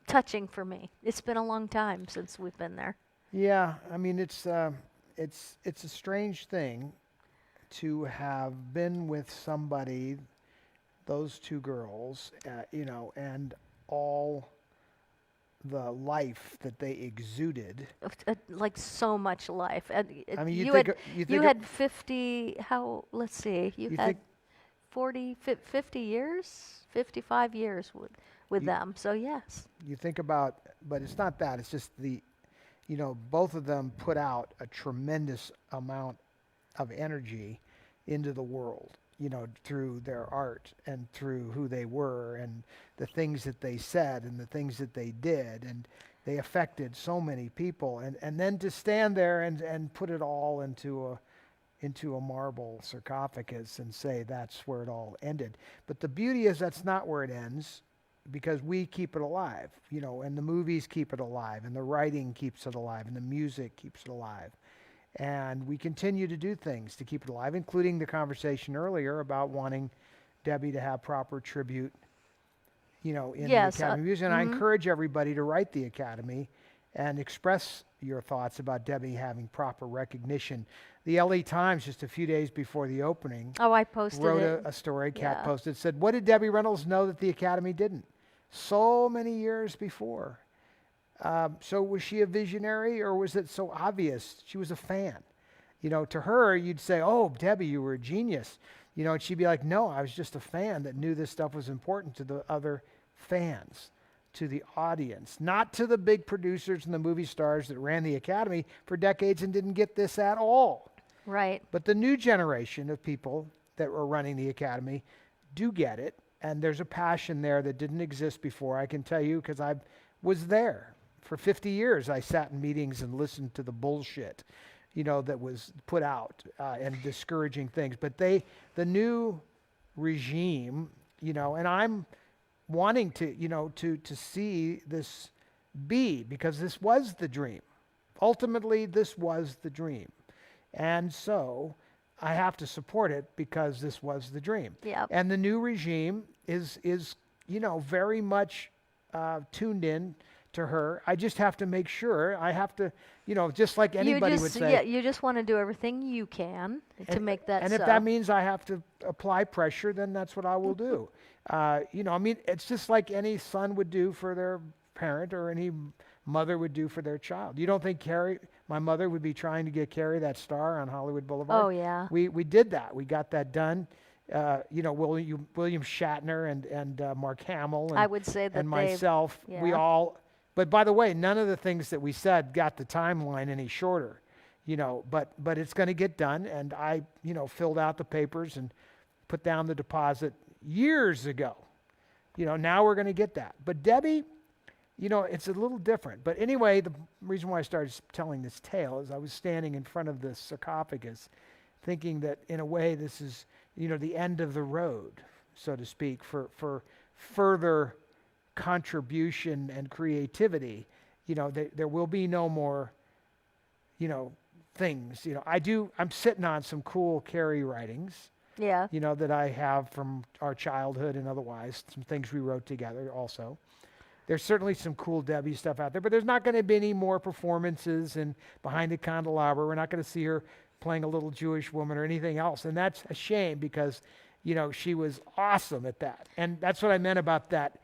touching for me. It's been a long time since we've been there. Yeah, I mean, it's a strange thing to have been with somebody, those two girls, and all the life that they exuded. Like so much life. And I mean, you had 50, let's see, you had 50 years, 55 years with them. So yes. You think about, but it's not that, it's just both of them put out a tremendous amount of energy into the world, through their art and through who they were and the things that they said and the things that they did, and they affected so many people, and then to stand there and put it all into a marble sarcophagus and say that's where it all ended. But the beauty is that's not where it ends. because we keep it alive, and the movies keep it alive, and the writing keeps it alive, and the music keeps it alive. And we continue to do things to keep it alive, including the conversation earlier about wanting Debbie to have proper tribute, in Yes, the Academy of Music. And I encourage everybody to write the Academy and express your thoughts about Debbie having proper recognition. The LA Times, just a few days before the opening, Oh, I posted wrote it. a story, Kat Yeah. posted, said, what did Debbie Reynolds know that the Academy didn't? So many years before. So was she a visionary, or was it so obvious? She was a fan. To her, you'd say, oh, Debbie, you were a genius. And she'd be like, no, I was just a fan that knew this stuff was important to the other fans, to the audience, not to the big producers and the movie stars that ran the Academy for decades and didn't get this at all. Right. But the new generation of people that were running the Academy do get it, and there's a passion there that didn't exist before. I can tell you, because I was there. For 50 years, I sat in meetings and listened to the bullshit, that was put out and discouraging things. But the new regime, and I'm wanting to, to see this be, because this was the dream. Ultimately, this was the dream. And so I have to support it because this was the dream. Yep. And the new regime is very much tuned in to her. I just have to make sure. I have to, just like anybody would say. Yeah, you just want to do everything you can to make that And so. if that means I have to apply pressure, then that's what I will do. It's just like any son would do for their parent, or any mother would do for their child. You don't think Carrie, my mother, would be trying to get Carrie that star on Hollywood Boulevard? Oh, yeah. We did that. We got that done. William Shatner and Mark Hamill and, I would say that and myself, we yeah. all. But by the way, none of the things that we said got the timeline any shorter, But it's going to get done, and I filled out the papers and put down the deposit years ago. Now we're going to get that. But Debbie, it's a little different. But anyway, the reason why I started telling this tale is I was standing in front of this sarcophagus, thinking that in a way this is the end of the road, so to speak, for further contribution and creativity. There will be no more things. I'm sitting on some cool Carrie writings, Yeah. that I have from our childhood and otherwise, some things we wrote together also. There's certainly some cool Debbie stuff out there, but there's not going to be any more performances and Behind the Candelabra. We're not going to see her playing a little Jewish woman or anything else. And that's a shame, because, she was awesome at that. And that's what I meant about that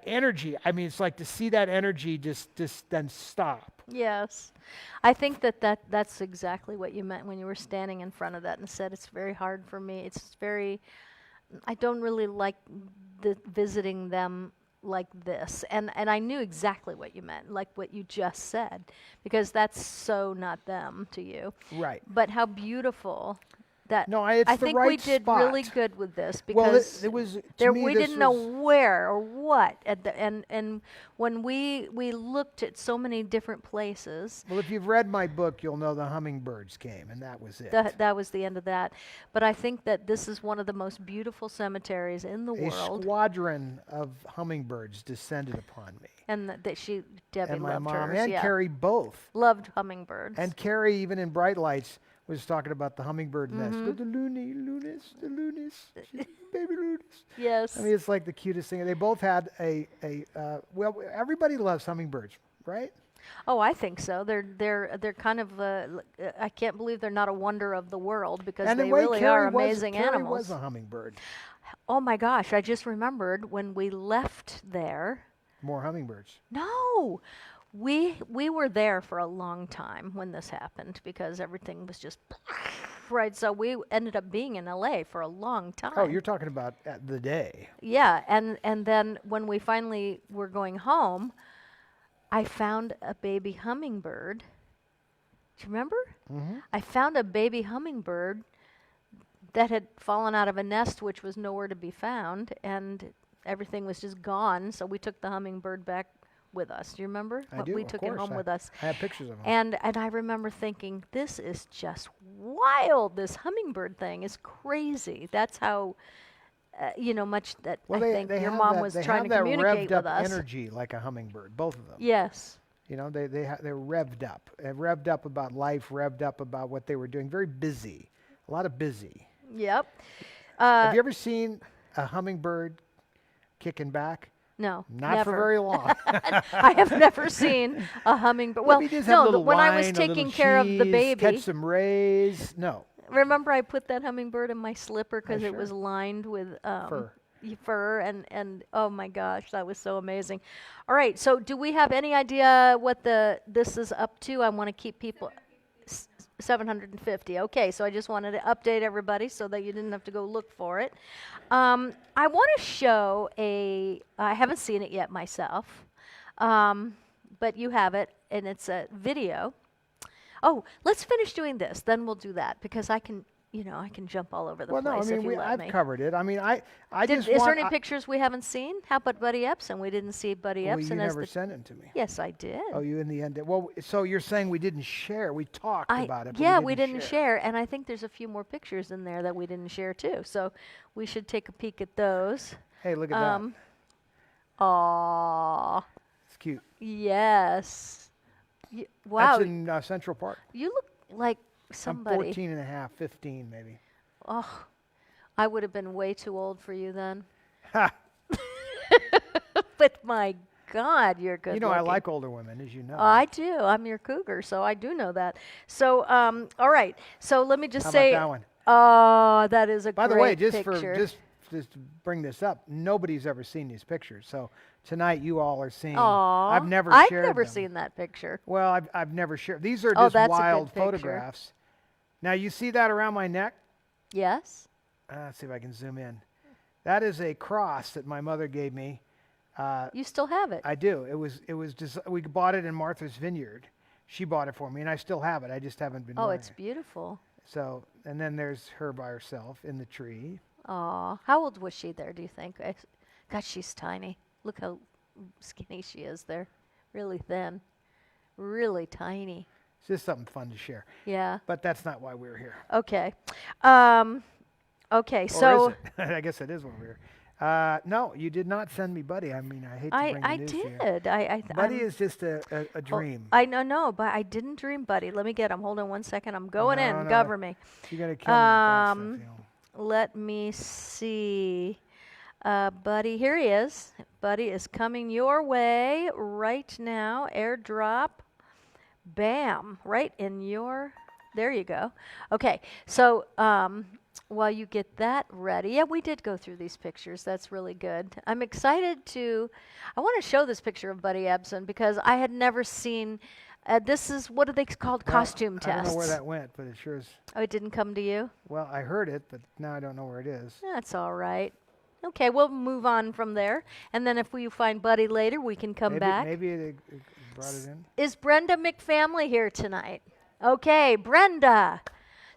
energy. I mean, it's like to see that energy just then stop. Yes. I think that's exactly what you meant when you were standing in front of that and said, it's very hard for me. I don't really like visiting them like this. And I knew exactly what you meant, like what you just said, because that's so not them to you. Right. But how beautiful that. No, it's I the think right we did spot. really good with this, Well, because it was, to there, me, we this didn't know was- where or what and when we looked at so many different places. Well, if you've read my book, you'll know the hummingbirds came, and that was it. That was the end of that. But I think that this is one of the most beautiful cemeteries in the A world. squadron of hummingbirds descended upon me. And Debbie And my loved mom hers. and Yeah. Carrie both. Loved hummingbirds. And Carrie, even in Bright Lights, was talking about the hummingbird nest. Mm-hmm. Go the lunis, baby lunis. Yes. I mean, it's like the cutest thing. They both had well, everybody loves hummingbirds, right? Oh, I think so. They're kind of I can't believe they're not a wonder of the world, because And they in a way, really Carrie are amazing Carrie animals. was a hummingbird. Oh my gosh, I just remembered when we left there. More hummingbirds. No. We were there for a long time when this happened, because everything was just right. So we ended up being in LA for a long time. Oh, you're talking about the day. Yeah, and then when we finally were going home, I found a baby hummingbird. Do you remember? Mm-hmm. I found a baby hummingbird that had fallen out of a nest, which was nowhere to be found, and everything was just gone. So we took the hummingbird back with us. Do you remember? I do, We of took it course. home with us. I have pictures of them. And I remember thinking, this is just wild. This hummingbird thing is crazy. That's how much that Well, I think they your have mom that, was they trying have to that communicate revved up with us. energy like a hummingbird, both of them. Yes. You know, they're revved up, revved up about life, revved up about what they were doing. Very busy, a lot of busy. Yep. Have you ever seen a hummingbird kicking back? No, Not never. for very long. I have never seen a hummingbird. Well, Maybe just have a no, little when I wine, was a little taking care of the cheese, baby, catch some rays. No, remember I put that hummingbird in my slipper because it sure. was lined with fur. fur and oh my gosh, that was so amazing. All right, so do we have any idea what this is up to? I want to keep people 750. Okay, so I just wanted to update everybody so that you didn't have to go look for it. I want to show I haven't seen it yet myself, but you have it, and it's a video. Oh, let's finish doing this, then we'll do that, because I can jump all over the Well, place no, I if you mean, let I've me. covered it. I mean, I just Is want... there any pictures we haven't seen? How about Buddy Epson? We didn't see Buddy well, Epson you as never sent it to me. Yes, I did. Oh, you in the end did. Well, so you're saying we didn't share. We talked about it, but yeah, we didn't share, and I think there's a few more pictures in there that we didn't share too. So we should take a peek at those. Hey, look at that. Aw. It's cute. Yes. Wow. That's in Central Park. You look like somebody. I'm 14 and a half, 15 maybe. Oh, I would have been way too old for you then. Ha! But my God, you're good. You know, I like older women, as you know. I do. I'm your cougar, so I do know that. So, all right. So let me just How say. about that one? Oh, that is a By great the way, just to bring this up, nobody's ever seen these pictures. So tonight you all are seeing. Aw, I've never I've shared never them. seen that picture. Well, I've never shared. These are Oh, just that's a good wild picture. photographs. Now you see that around my neck? Yes. Let's see if I can zoom in. That is a cross that my mother gave me. You still have it. I do. It was just we bought it in Martha's Vineyard. She bought it for me, and I still have it. I just haven't been. Oh, wearing it's it. beautiful. So, and then there's her by herself in the tree. Aw, how old was she there? Do you think? God, she's tiny. Look how skinny she is there. Really thin. Really tiny. It's just something fun to share. Yeah. But that's not why we're here. Okay. Okay. Or So is it? I guess it is why we're here. No, you did not send me Buddy. I mean, I hate to bring I the news to you. did. Buddy I'm- is just a dream. I know, but I didn't dream, Buddy. Let me get him. Hold on 1 second. I'm going No, in. no. Cover me. You're gonna kill me with that stuff, you know. Let me see. Buddy, here he is. Buddy is coming your way right now. Airdrop. Bam. Right in your... There you go. Okay. So while you get that ready... Yeah, we did go through these pictures. That's really good. I'm excited to... I want to show this picture of Buddy Ebsen because I had never seen... this is... What are they called? Well, Costume I tests. don't know where that went, but it sure is. Oh, it didn't come to you? Well, I heard it, but now I don't know where it is. That's all right. Okay, we'll move on from there. And then if we find Buddy later, we can come back. Maybe it brought it in. Is Brenda McFamily here tonight? Okay, Brenda.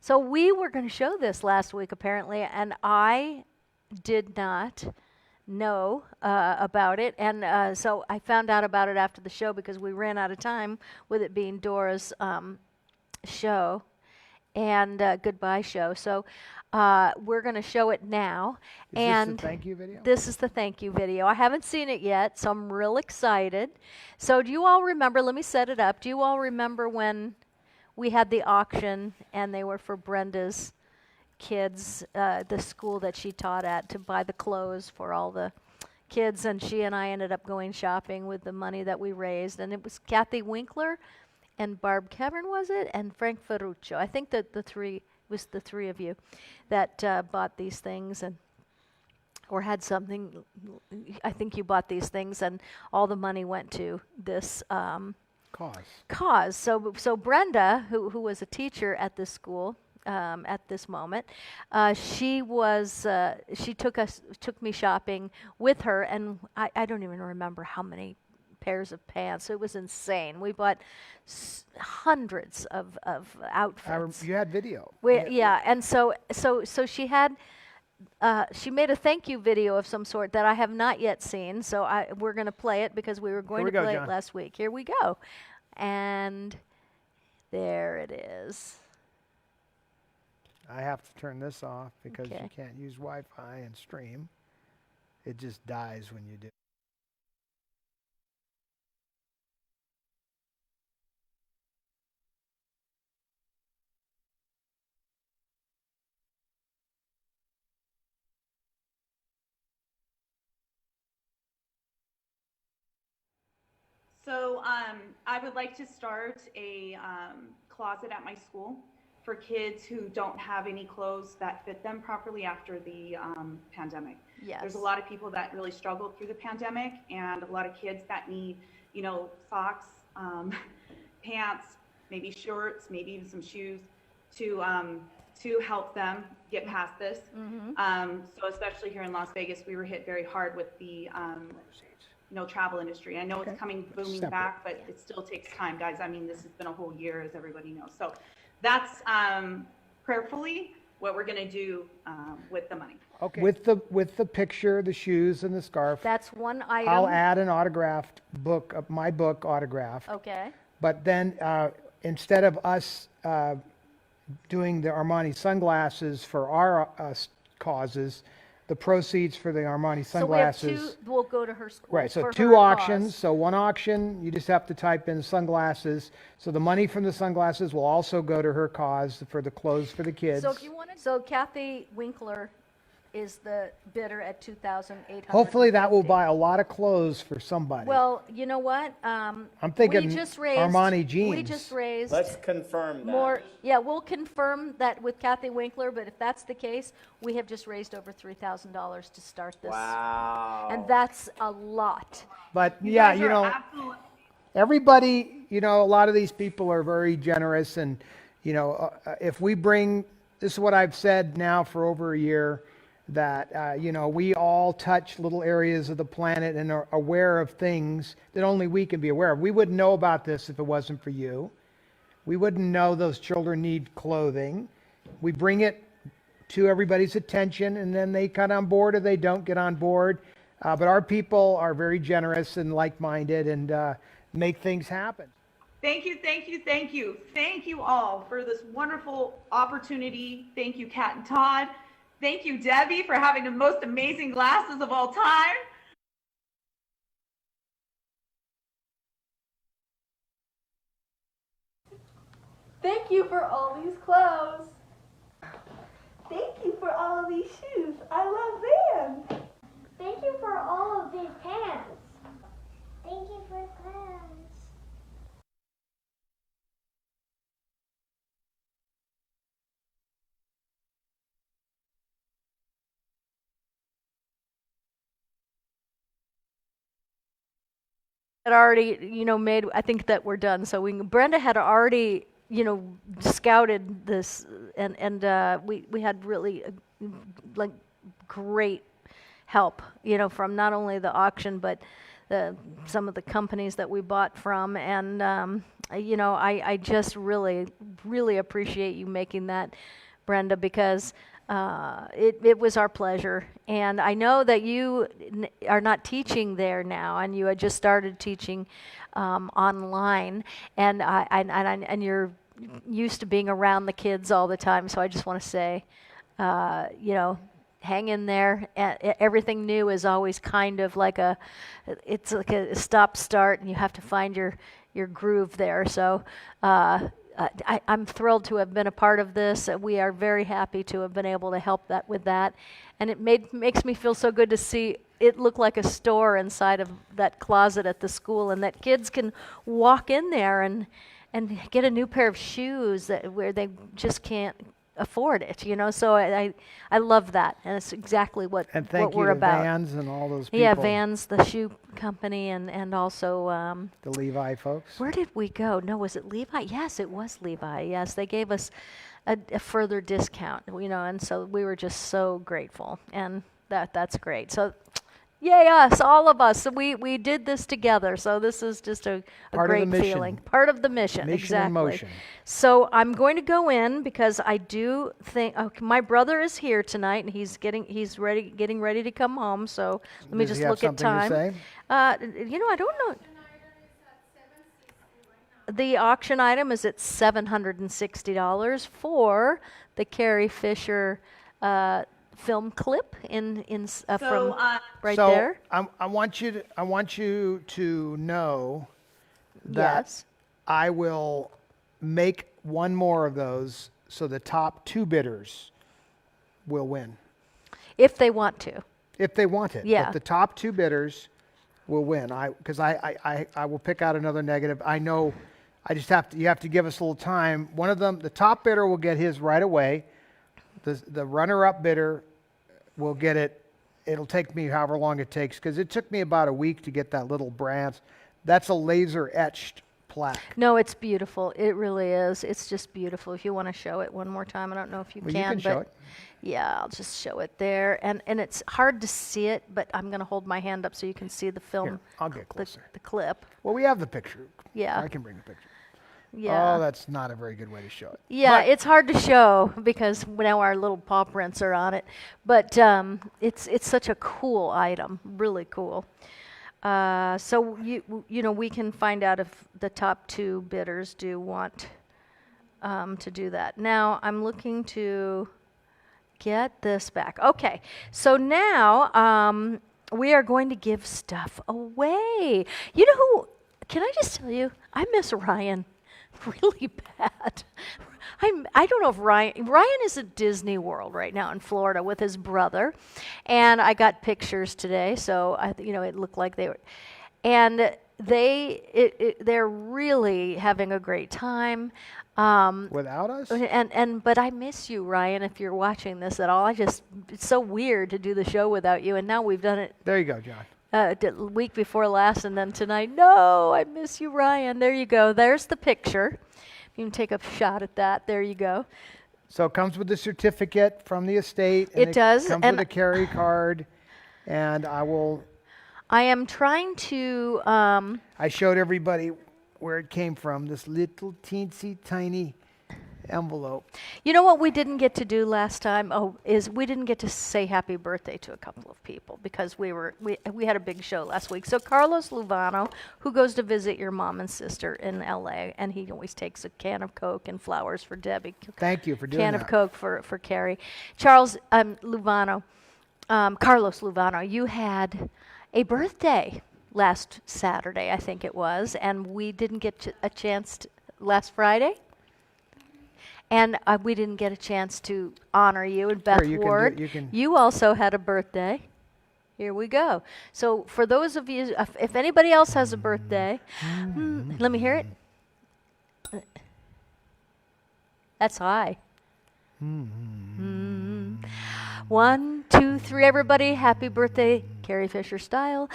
So we were going to show this last week, apparently, and I did not know about it. And so I found out about it after the show because we ran out of time with it being Dora's show and goodbye show. So we're going to show it now. Is and this the thank you video? This is the thank you video. I haven't seen it yet, so I'm real excited. So do you all remember, let me set it up. Do you all remember when we had the auction and they were for Brenda's kids, the school that she taught at, to buy the clothes for all the kids, and she and I ended up going shopping with the money that we raised, and it was Kathy Winkler and Barb Kevin, was it? And Frank Ferruccio. I think that the three of you that bought these things or had something. I think you bought these things, and all the money went to this cause. So Brenda, who was a teacher at this school at this moment, she took me shopping with her, and I don't even remember how many pairs of pants. It was insane. We bought hundreds of outfits. You had video. Yeah, and so she had. She made a thank you video of some sort that I have not yet seen, so we're going to play it because we were going to play it last week. Here we go. And there it is. I have to turn this off because Okay. you can't use Wi-Fi and stream. It just dies when you do. So I would like to start a closet at my school for kids who don't have any clothes that fit them properly after the pandemic. Yes. There's a lot of people that really struggled through the pandemic, and a lot of kids that need, socks, pants, maybe shorts, maybe even some shoes to help them get past this. So especially here in Las Vegas, we were hit very hard with the travel industry. I know it's coming booming Separate. back, but it still takes time, guys. I mean, this has been a whole year, as everybody knows. So that's prayerfully what we're going to do with the money. Okay. With the picture, the shoes, and the scarf. That's one item. I'll add an autographed book, my book autographed. Okay. But then instead of us doing the Armani sunglasses for our causes, the proceeds for the Armani sunglasses. So we have two, will go to her school. Right, so for two her auctions. cause. So one auction, you just have to type in sunglasses. So the money from the sunglasses will also go to her cause for the clothes for the kids. So if you wanted, so Kathy Winkler is the bidder at $2,850. Hopefully that will buy a lot of clothes for somebody. Well, you know what? I'm thinking we just raised, Armani jeans. We just raised Let's confirm that. more. Yeah, we'll confirm that with Kathy Winkler. But if that's the case, we have just raised over $3,000 to start this. Wow. And that's a lot. But You yeah, guys you are know, absolutely- everybody, a lot of these people are very generous. And, if we bring, this is what I've said now for over a year, that, we all touch little areas of the planet and are aware of things that only we can be aware of. We wouldn't know about this if it wasn't for you. We wouldn't know those children need clothing. We bring it to everybody's attention, and then they get on board or they don't get on board. But our people are very generous and like-minded and make things happen. Thank you, thank you, thank you. Thank you all for this wonderful opportunity. Thank you, Kat and Todd. Thank you, Debbie, for having the most amazing glasses of all time. Thank you for all these clothes. Thank you for all of these shoes. I love them. Thank you for all of these pants. Thank you for clothes. Had already, made. I think that we're done. So Brenda had already, scouted this, and we had really great help, from not only the auction but some of the companies that we bought from, and I just really appreciate you making that, Brenda, because it was our pleasure. And I know that you are not teaching there now, and you had just started teaching online, and you're used to being around the kids all the time. So I just want to say, hang in there. Everything new is always kind of like it's like a stop-start, and you have to find your groove there. So I'm thrilled to have been a part of this. We are very happy to have been able to help with that. And it makes me feel so good to see it look like a store inside of that closet at the school, and that kids can walk in there and get a new pair of shoes where they just can't afford it, So I love that, and it's exactly what And thank we're you to about. Vans and all those people. Yeah, Vans, the shoe company, and also The Levi folks. where did we go? No, was it Levi? Yes, it was Levi. Yes, they gave us a further discount, and so we were just so grateful, and that's great. So, yay us, all of us. So we did this together. So this is just a Part of the great mission. feeling. Part of the mission, Mission exactly. in motion. So I'm going to go in because I do think my brother is here tonight, and he's getting ready to come home. So let me Does just he have look at something to time. say? I don't know. the auction item is at $760 for the Carrie Fisher film clip from right so there. I want you to know that Yes. I will make one more of those, so the top 2 bidders will win If they want to. if they want it. Yeah. But the top 2 bidders will win. Because I will pick out another negative. I know. You have to give us a little time. One of them, the top bidder will get his right away. The runner-up bidder will get it. It'll take me however long it takes, because it took me about a week to get that little bronze. That's a laser etched plaque. No, it's beautiful. It really is. It's just beautiful. If you want to show it one more time, I don't know if you Well, can. you can show it. Yeah, I'll just show it there. And it's hard to see it, but I'm going to hold my hand up so you can see the film. Here, I'll get closer. The clip. Well, we have the picture. Yeah. I can bring the picture. Yeah. Oh, that's not a very good way to show it. Yeah, But it's hard to show because now our little paw prints are on it. But it's such a cool item, really cool. So you know, we can find out if the top 2 bidders do want to do that. Now I'm looking to get this back. Okay, so now we are going to give stuff away. You know who? Can I just tell you? I miss Ryan really bad. I don't know if Ryan is at Disney World right now in Florida with his brother, and I got pictures today, so it looked like they were, and they're really having a great time. without us? But I miss you, Ryan, if you're watching this at all. It's so weird to do the show without you, and now we've done it There you go, John. the week before last, and then tonight. No, I miss you, Ryan. There you go. There's the picture. You can take a shot at that. There you go. So it comes with a certificate from the estate. And It does, Comes and- with a carry card, and I am trying to. I showed everybody where it came from. This little teensy tiny envelope. You know what we didn't get to do last time? Is we didn't get to say happy birthday to a couple of people because we had a big show last week. So Carlos Luvano, who goes to visit your mom and sister in L.A., and he always takes a can of Coke and flowers for Debbie. Thank you for doing Can that. of Coke for Carrie. Charles Luvano, Carlos Luvano, you had a birthday last Saturday, I think it was, and we didn't get a chance last Friday. And we didn't get a chance to honor you. And Beth you can do Ward, it. You can- you also had a birthday. Here we go. So for those of you, if anybody else has a birthday, let me hear it. That's high. 1, 2, 3, everybody. Happy birthday, Carrie Fisher style.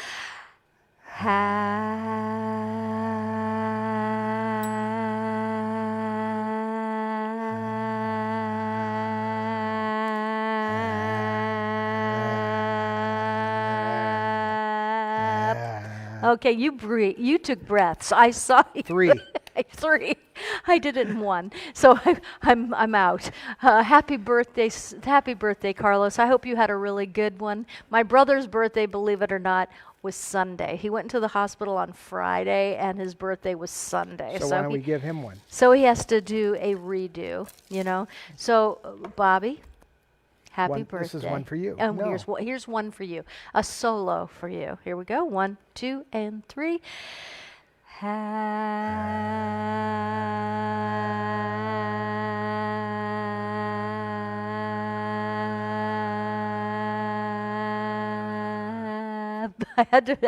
Okay, you breathe. You took breaths. I saw you. 3. 3. I did it in 1. So I'm out. Happy birthday, Carlos. I hope you had a really good one. My brother's birthday, believe it or not, was Sunday. He went into the hospital on Friday, and his birthday was Sunday. So why don't we give him one? So he has to do a redo, you know. So Bobby, happy birthday. This is one for you. Oh, No. here's one for you. A solo for you. Here we go. 1, 2, and 3.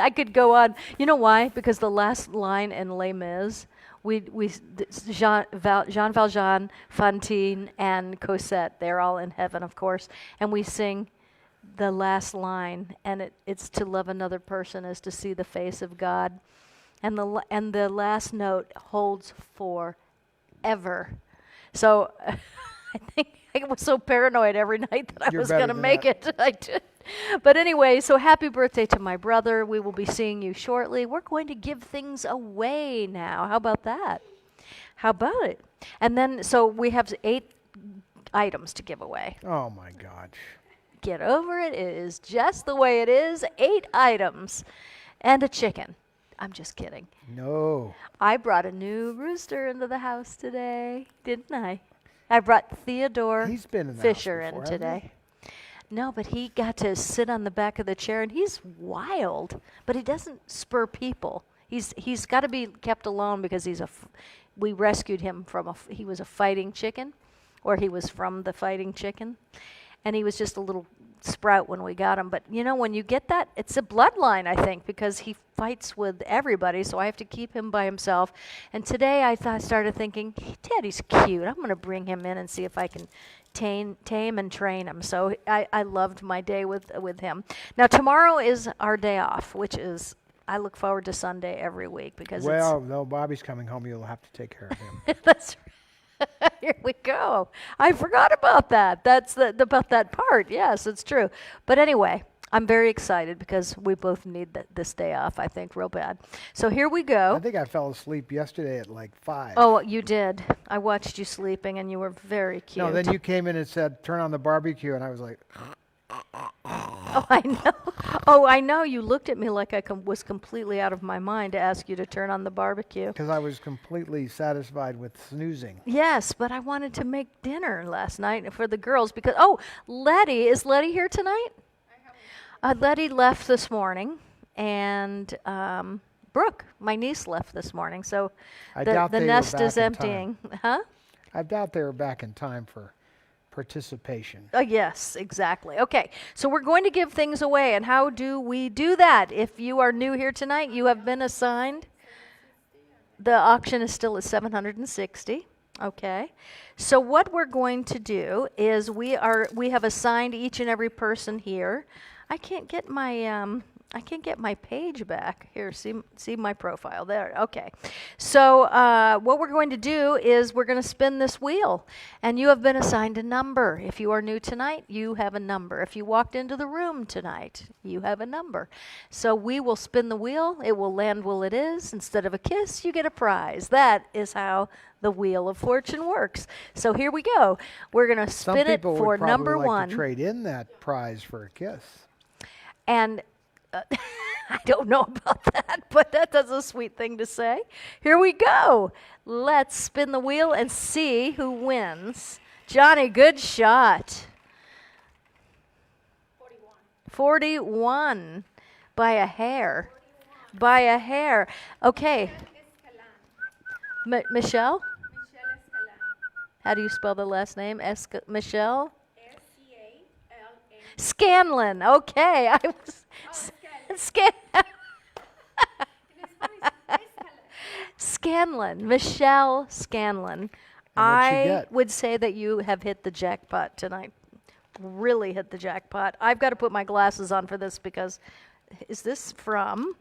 I could go on. You know why? Because the last line in Les Mis, Jean Valjean, Fantine, and Cosette, they're all in heaven, of course, and we sing the last line, and it's to love another person is to see the face of God, and the last note holds forever. So I think I was so paranoid every night that I You're was better going to than make that. it. I did. But anyway, so happy birthday to my brother. We will be seeing you shortly. We're going to give things away now. How about that? How about it? And then, so we have 8 items to give away. Oh my gosh. Get over it. It is just the way it is. 8 items and a chicken. I'm just kidding. No. I brought a new rooster into the house today, didn't I? I brought Theodore He's been in the Fisher house before, in hasn't today. No, but he got to sit on the back of the chair, and he's wild, but he doesn't spur people. He's got to be kept alone because we rescued him from he was a fighting chicken, or he was from the fighting chicken, and he was just a little sprout when we got him. But you know, when you get that, it's a bloodline, I think, because he fights with everybody, so I have to keep him by himself. And today I started thinking, Daddy's cute. I'm going to bring him in and see if I can tame and train him. So I loved my day with him. Now tomorrow is our day off, which is, I look forward to Sunday every week because no, Bobby's coming home. You'll have to take care of him. that's here we go. I forgot about that. That's about that part. Yes, it's true. But anyway, I'm very excited because we both need this day off, I think, real bad. So here we go. I think I fell asleep yesterday at like 5. Oh, you did. I watched you sleeping, and you were very cute. No, then you came in and said, turn on the barbecue, and I was like... Oh, I know. Oh, I know. You looked at me like I was completely out of my mind to ask you to turn on the barbecue. Because I was completely satisfied with snoozing. Yes, but I wanted to make dinner last night for the girls because, oh, is Letty here tonight? Letty left this morning, and Brooke, my niece, left this morning. So the nest is emptying. Huh? I doubt they were back in time for participation. Yes, exactly. Okay, so we're going to give things away, and how do we do that? If you are new here tonight, you have been assigned. The auction is still at $760. Okay, so what we're going to do is we have assigned each and every person here. I can't get my page back. Here, see my profile there. Okay. So what we're going to do is we're going to spin this wheel, and you have been assigned a number. If you are new tonight, you have a number. If you walked into the room tonight, you have a number. So we will spin the wheel. It will land where it is. Instead of a kiss, you get a prize. That is how the Wheel of Fortune works. So here we go. We're going to spin it for number one. Some people would probably like to trade in that prize for a kiss. And I don't know about that, but that's a sweet thing to say. Here we go. Let's spin the wheel and see who wins. Johnny, good shot. 41 by a hair. By a hair. Okay. Michelle? How do you spell the last name? Michelle? Scanlon. Okay. I was Scanlon. Michelle Scanlon. I would say that you have hit the jackpot tonight. Really hit the jackpot. I've got to put my glasses on for this because is this from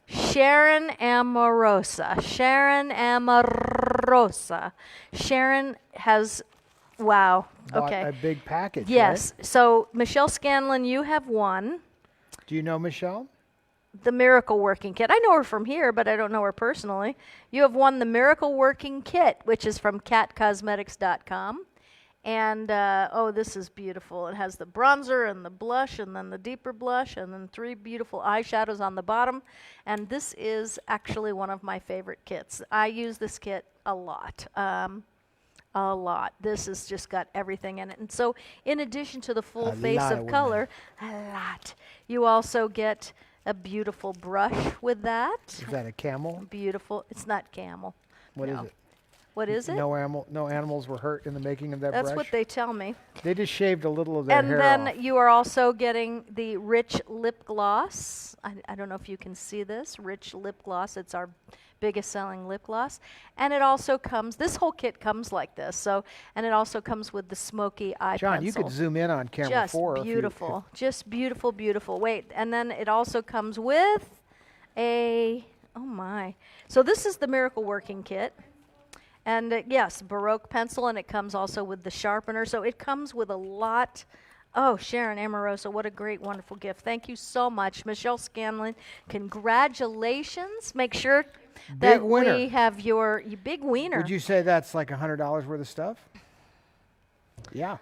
Sharon Amorosa. Sharon Amorosa. Sharon has, wow. Okay. A big package. Yes. Right? So, Michelle Scanlon, you have won. Do you know Michelle? The Miracle Working Kit. I know her from here, but I don't know her personally. You have won the Miracle Working Kit, which is from catcosmetics.com. And, oh, this is beautiful. It has the bronzer and the blush and then the deeper blush and then 3 beautiful eyeshadows on the bottom. And this is actually one of my favorite kits. I use this kit a lot. A lot. This has just got everything in it. And so in addition to the full face of color, a lot, you also get a beautiful brush with that. Is that a camel? Beautiful. It's not camel. What is it? What is it? No animals were hurt in the making of that brush? That's what they tell me. They just shaved a little of their hair And off. then you are also getting the Rich Lip Gloss. I don't know if you can see this. Rich Lip Gloss. It's our biggest selling lip gloss. And it also comes, this whole kit comes like this. So, and it also comes with the smoky eye John, pencil. you could zoom in on camera 4. Just beautiful. Just beautiful, beautiful. Wait, and then it also comes with oh my. So this is the Miracle Working Kit. And yes, Baroque pencil, and it comes also with the sharpener. So it comes with a lot. Oh, Sharon Amorosa, what a great, wonderful gift. Thank you so much. Michelle Scanlon, congratulations. Make sure that we have your big wiener. Would you say that's like $100 worth of stuff? Yeah.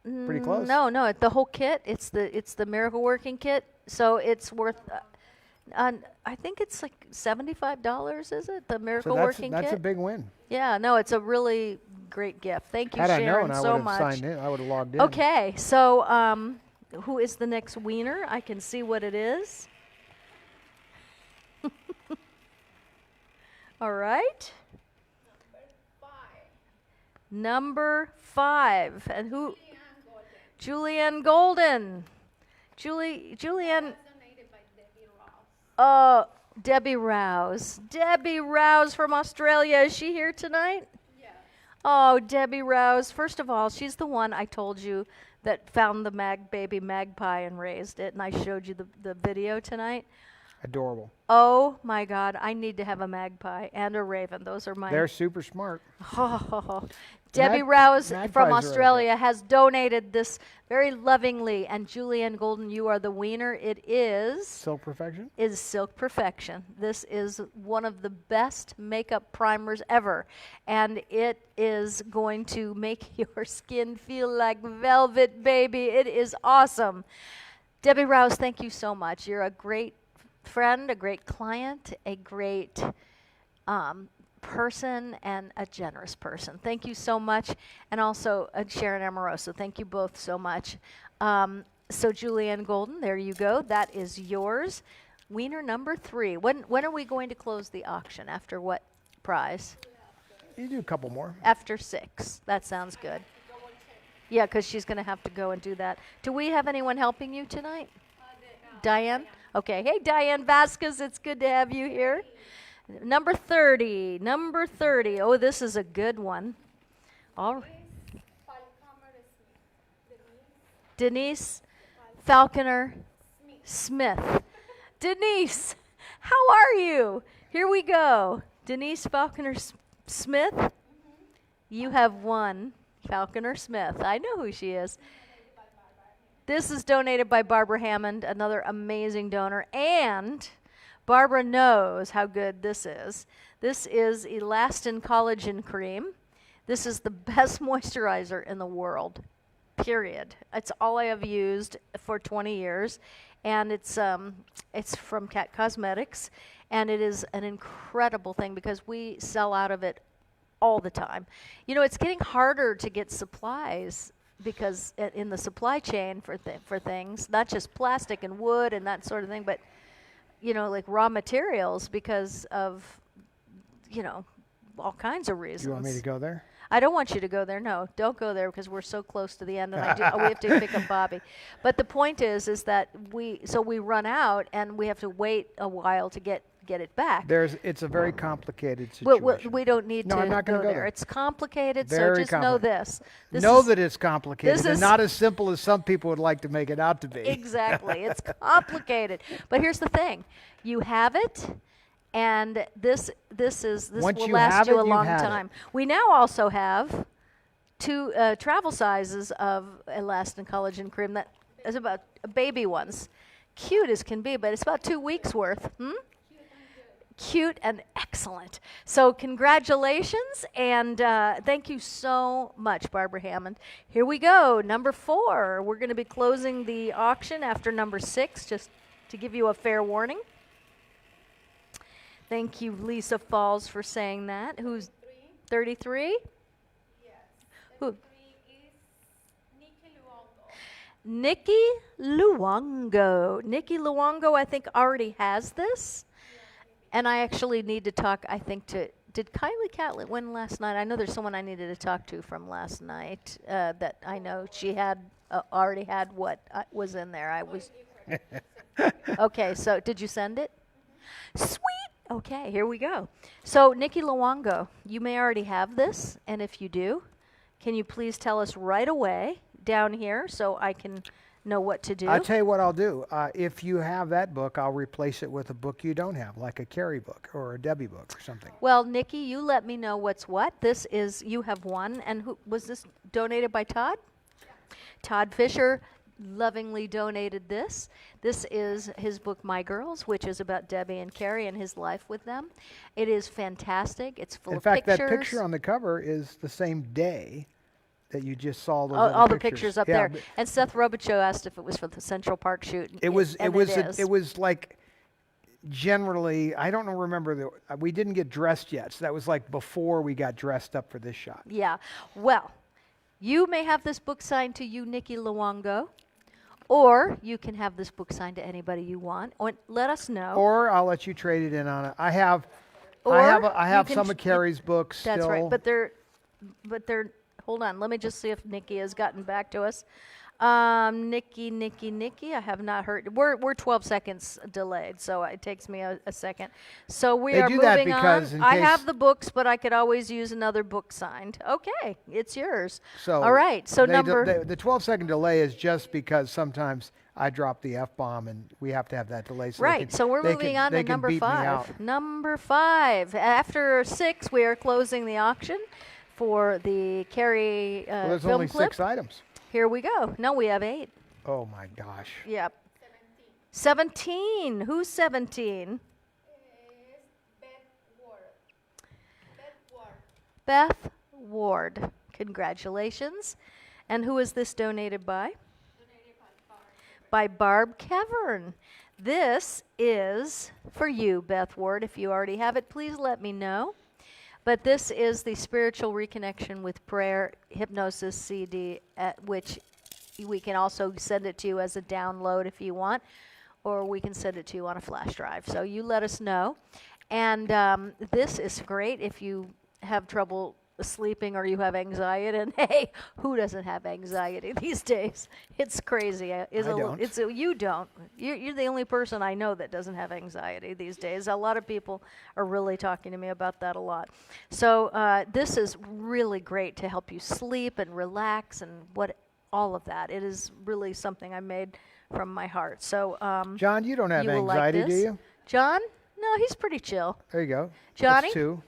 Pretty close. No, the whole kit. It's the Miracle Working Kit. So it's worth I think it's like $75, is it? The So Miracle Working that's a Kit? big win. Yeah, no, it's a really great gift. Thank you, Had I Sharon, known, I so would have much. signed in. I would have logged in. Okay, so who is the next wiener? I can see what it is. All right. Number 5. And who? Julianne Golden. Julianne. Debbie Rouse. Debbie Rouse from Australia. Is she here tonight? Yeah. Oh, Debbie Rouse. First of all, she's the one I told you that found the baby magpie and raised it, and I showed you the video tonight. Adorable. Oh my God, I need to have a magpie and a raven. Those are my. They're super smart. Debbie Rouse magpies from are Australia has donated this very lovingly, and Julianne Golden, you are the wiener. It is Silk Perfection? is Silk Perfection. This is one of the best makeup primers ever, and it is going to make your skin feel like velvet, baby. It is awesome. Debbie Rouse, thank you so much. You're a great friend, a great client, a great person, and a generous person. Thank you so much. And also Sharon Amoroso, thank you both so much. So Julianne Golden, there you go. That is yours. Wiener number 3. When are we going to close the auction? After what prize? You do a couple more. After 6. That sounds good. Yeah, because she's going to have to go and do that. Do we have anyone helping you tonight? Diane? Okay. Hey, Diane Vasquez, it's good to have you here. Number 30. Number 30. Oh, this is a good one. All right. Denise Falconer Smith. Denise, how are you? Here we go. Denise Falconer Smith. You have won Falconer Smith. I know who she is. This is donated by Barbara Hammond, another amazing donor, and Barbara knows how good this is. This is Elastin Collagen Cream. This is the best moisturizer in the world, period. It's all I have used for 20 years, and it's from Cat Cosmetics, and it is an incredible thing because we sell out of it all the time. You know, it's getting harder to get supplies because in the supply chain for things, not just plastic and wood and that sort of thing, but, you know, like raw materials because of, you know, all kinds of reasons. Do you want me to go there? I don't want you to go there. No, don't go there because we're so close to the end, and we have to pick up Bobby. But the point is that we run out, and we have to wait a while to get it back. It's a very complicated situation. We don't need No, to I'm not gonna go go there. there. It's complicated, Very so just know complicated. this. Know that it's complicated this and is- not as simple as some people would like to make it out to be. Exactly. It's complicated. But here's the thing. You have it, and this Once will you last have you it, a you've long had it. time. We now also have 2 travel sizes of Elastin Collagen Cream that is about baby ones. Cute as can be, but it's about 2 weeks worth. Cute and excellent. So congratulations, and thank you so much, Barbara Hammond. Here we go, number 4. We're going to be closing the auction after number 6, just to give you a fair warning. Thank you, Lisa Falls, for saying that. Who's 33? Yes. Who? 33 is Nikki Luongo. Nikki Luongo, I think, already has this. And I actually need to talk, I think, did Kylie Catlett win last night? I know there's someone I needed to talk to from last night that I know she had already had what was in there. I was. Okay, so did you send it? Sweet. Okay, here we go. So, Nikki Luongo, you may already have this, and if you do, can you please tell us right away down here so I can know what to do? I'll tell you what I'll do. If you have that book, I'll replace it with a book you don't have, like a Carrie book or a Debbie book or something. Well, Nikki, you let me know what's what. This is, you have one, and who was this donated by Todd? Yeah. Todd Fisher lovingly donated this. This is his book, My Girls, which is about Debbie and Carrie and his life with them. It is fantastic. It's full In of fact, pictures. that picture on the cover is the same day that you just saw those all other the pictures up Yeah, there. but And Seth Robichaud asked if it was for the Central Park shoot. It was and it is. like generally, I don't remember, we didn't get dressed yet. So that was like before we got dressed up for this shot. Yeah. Well, you may have this book signed to you, Nikki Luongo, or you can have this book signed to anybody you want. Or let us know. Or I'll let you trade it in on it. I have Or I have you some can of Carrie's books That's still. right. But they're, hold on. Let me just see if Nikki has gotten back to us. Nikki, I have not heard. We're 12 seconds delayed, so it takes me a second. So we They are do that moving because on. in I case- have the books, but I could always use another book signed. Okay, it's yours. So all right. So the 12-second delay is just because sometimes I drop the F-bomb and we have to have that delay. So right. So we're moving on to number 5. Number 5. After 6, we are closing the auction for the Carrie Well, there's film only clip. 6 items. Here we go. No, we have 8. Oh my gosh. Yep. 17. Who's 17? Beth Ward. Congratulations. And who is this donated by? By Barb Kevern. This is for you, Beth Ward. If you already have it, please let me know. But this is the Spiritual Reconnection with Prayer Hypnosis CD, which we can also send it to you as a download if you want, or we can send it to you on a flash drive. So you let us know. And this is great if you have trouble sleeping or you have anxiety. And hey, who doesn't have anxiety these days? It's crazy. You don't. You're the only person I know that doesn't have anxiety these days. A lot of people are really talking to me about that a lot. So this is really great to help you sleep and relax and all of that. It is really something I made from my heart. So John, you don't have you will like anxiety, this. do you? John? No, he's pretty chill. There you go. Johnny? That's 2.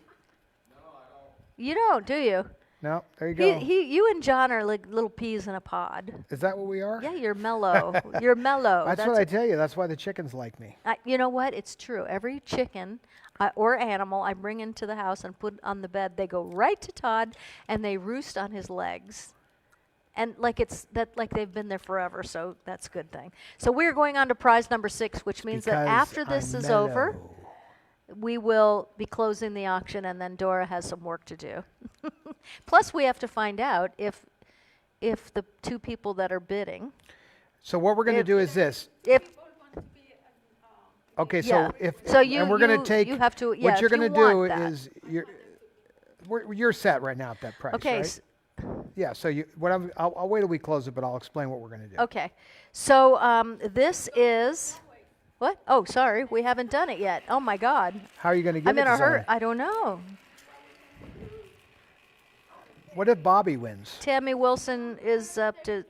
You don't, do you? No, there you go. You and John are like little peas in a pod. Is that what we are? Yeah, you're mellow. You're mellow. That's what I tell you. That's why the chickens like me. You know what? It's true. Every chicken or animal I bring into the house and put on the bed, they go right to Todd and they roost on his legs. And like they've been there forever, so that's a good thing. So we're going on to prize number 6, which means that Because after this I'm is over, mellow. we will be closing the auction, and then Dora has some work to do. Plus, we have to find out if the 2 people that are bidding. So what we're going to do is this. If Okay, yeah. so if So and we're going to take you have to, yeah, what if you're you going to do want that. is you're set right now at that price, Okay. right? Yeah. So I'll wait till we close it, but I'll explain what we're going to do. Okay. So this is what? Oh, sorry, we haven't done it yet. Oh my God. How are you going to get I'm it in a designed? hurry. I don't know. What if Bobby wins? Tammy Wilson is up to.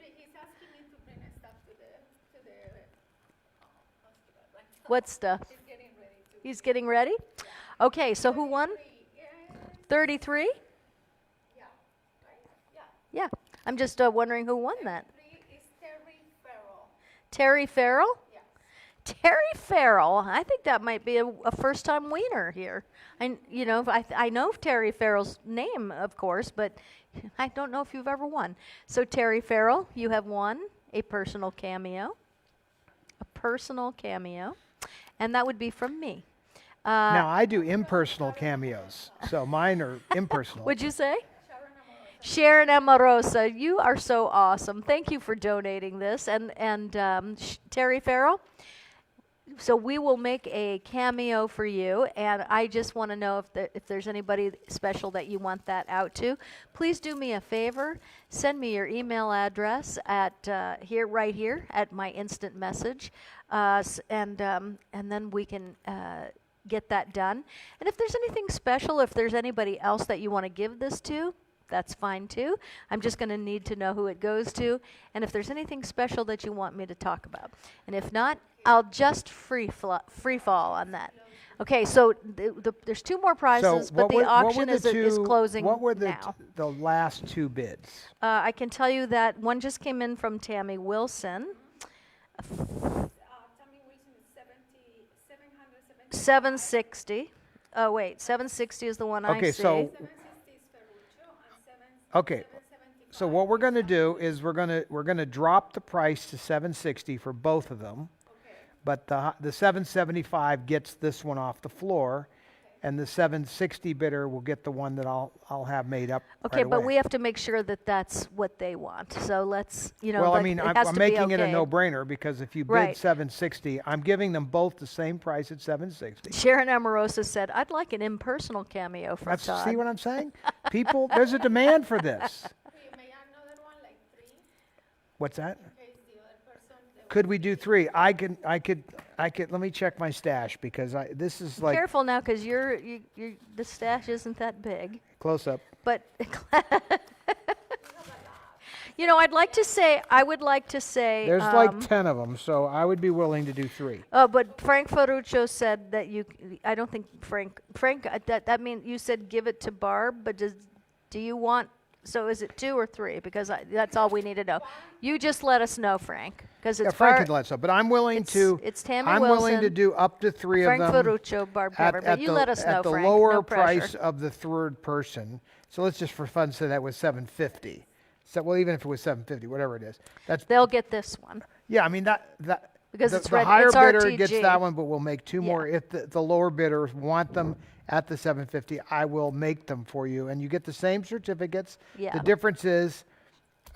What stuff? He's getting ready. Okay, so who won? 33? Yeah. I'm just wondering who won that. Terry Farrell? Terry Farrell. I think that might be a first-time wiener here. I know Terry Farrell's name, of course, but I don't know if you've ever won. So Terry Farrell, you have won a personal cameo. A personal cameo. And that would be from me. Now, I do impersonal cameos, so mine are impersonal. Would you say? Sharon Amorosa, you are so awesome. Thank you for donating this. And Terry Farrell, so we will make a cameo for you, and I just want to know if there's anybody special that you want that out to. Please do me a favor. Send me your email address at right here at my instant message, and then we can get that done. And if there's anything special, if there's anybody else that you want to give this to, that's fine too. I'm just going to need to know who it goes to, and if there's anything special that you want me to talk about. And if not, I'll just free fall on that. Okay, so there's 2 more prizes, but the auction is closing now. What were the last 2 bids? I can tell you that one just came in from Tammy Wilson. Tammy Wilson is 760. Oh wait, 760 is the one I see. Okay, so okay, so what we're going to do is we're going to drop the price to $760 for both of them. but the 775 gets this one off the floor, and the 760 bidder will get the one that I'll have made up. Okay, right but away. we have to make sure that that's what they want. So let's, Well, like, I mean, it has I'm to be making it a okay. no-brainer because if you bid Right. 760, I'm giving them both the same price at 760. Sharon Amorosa said, "I'd like an impersonal cameo from Todd." See what I'm saying? People, there's a demand for this. Okay, may I know that one, like 3, What's that? in case the other person. Could we do 3? I could. Let me check my stash because this is like Careful now, because the stash isn't that big. close up. But I would like to say. There's like 10 of them, so I would be willing to do 3. Oh, but Frank Ferruccio said that I don't think Frank, that means you said give it to Barb, but do you want, so is it 2 or 3? Because that's all we need to know. You just let us know, Frank, because it's Frank could let us know, but I'm willing to. It's Tammy I'm Wilson, willing to do up to 3 Frank of them. Ferruccio, Barb Cover, but you let us know, at the Frank. lower No pressure. price of the third person. So let's just for fun say that was 750. So well, even if it was 750, whatever it is, They'll get this one. yeah. I mean that Because the higher it's bidder RTG. gets that one, but we'll make 2 Yeah. more. If the lower bidders want them at the 750, I will make them for you, and you get the same certificates. Yeah. The difference is,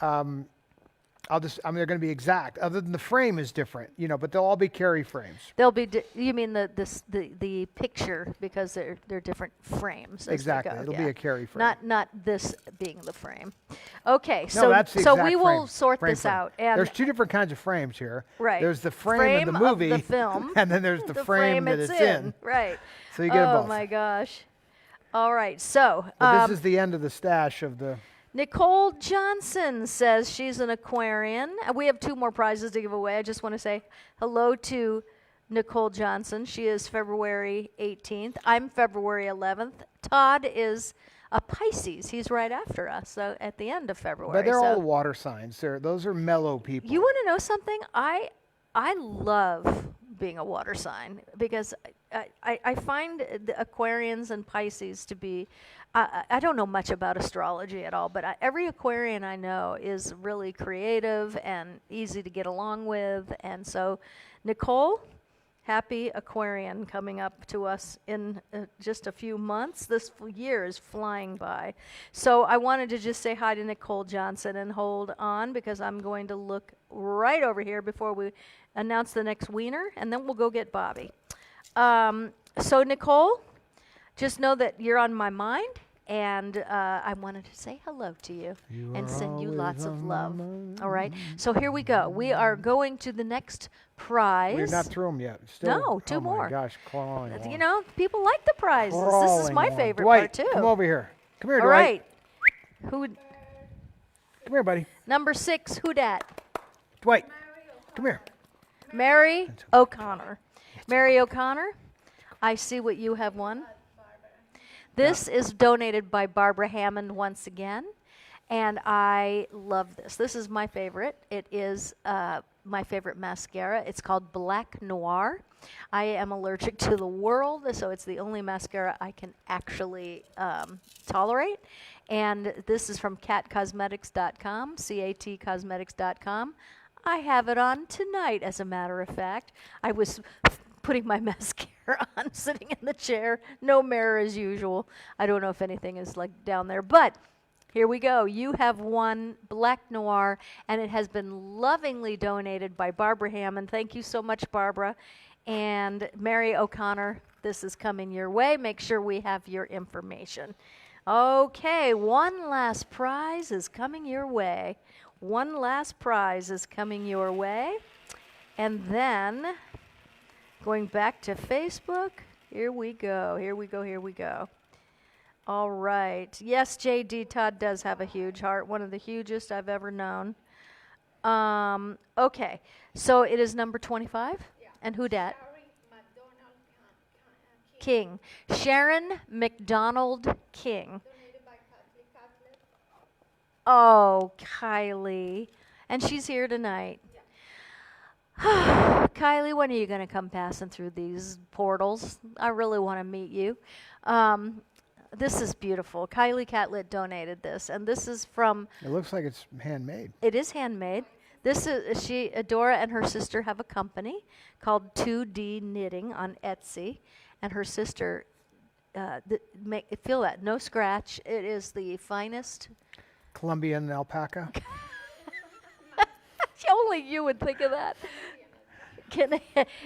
they're going to be exact. Other than the frame is different, but they'll all be carry frames. They'll be. You mean the picture, because they're different frames. as they Exactly. go, It'll yeah. be a carry frame. Not this being the frame. Okay, No, so that's the so exact we will frame. sort Frame this frame. out. And There's 2 different kinds of frames here. Right. There's the frame of the movie, the film, and then there's the frame that it's in. Right. So you get Oh both. my gosh. All right. So But this is the end of the stash of the. Nicole Johnson says she's an Aquarian. We have 2 more prizes to give away. I just want to say hello to Nicole Johnson. She is February 18th. I'm February 11th. Todd is a Pisces. He's right after us, so at the end of February. But they're so all water signs. Those are mellow people. You want to know something? I love being a water sign because I find the Aquarians and Pisces to be, I don't know much about astrology at all, but every Aquarian I know is really creative and easy to get along with. And so, Nicole, happy Aquarian coming up to us in just a few months. This year is flying by. So I wanted to just say hi to Nicole Johnson and hold on because I'm going to look right over here before we announce the next wiener, and then we'll go get Bobby. So Nicole, just know that you're on my mind, and I wanted to say hello to you and send you lots of love. All right, so here we go. We are going to the next prize. We're not through them yet. Still, No, 2 more. Oh my gosh, crawling along. People like the prizes. This is Crawling my along. favorite Dwight, part too. come over here. Come here, All Dwight. right. Come here, buddy. Number 6, who dat? Dwight, come here. Mary O'Connor. Mary O'Connor, I see what you have won. This is donated by Barbara Hammond once again, and I love this. This is my favorite. It is my favorite mascara. It's called Black Noir. I am allergic to the world, so it's the only mascara I can actually tolerate. And this is from catcosmetics.com, catcosmetics.com. I have it on tonight, as a matter of fact. I was putting my mascara on, sitting in the chair. No mirror as usual. I don't know if anything is like down there, but here we go. You have won Black Noir, and it has been lovingly donated by Barbara Hammond. Thank you so much, Barbara. And Mary O'Connor, this is coming your way. Make sure we have your information. Okay, one last prize is coming your way. One last prize is coming your way. And then, going back to Facebook, here we go, here we go, here we go. All right. Yes, JD, Todd does have a huge heart, one of the hugest I've ever known. Okay, so it is number 25. Yeah. And who dat? Sorry, McDonald King. King. Sharon McDonald King. Donated by Catholic Catholic. Oh, Kylie. And she's here tonight. Kylie, when are you going to come passing through these portals? I really want to meet you. This is beautiful. Kylie Catlett donated this, and this is from, It looks like it's handmade. it is handmade. This is Dora and her sister have a company called 2D Knitting on Etsy, and her sister feel that no scratch. It is the finest. Colombian alpaca. Only you would think of that.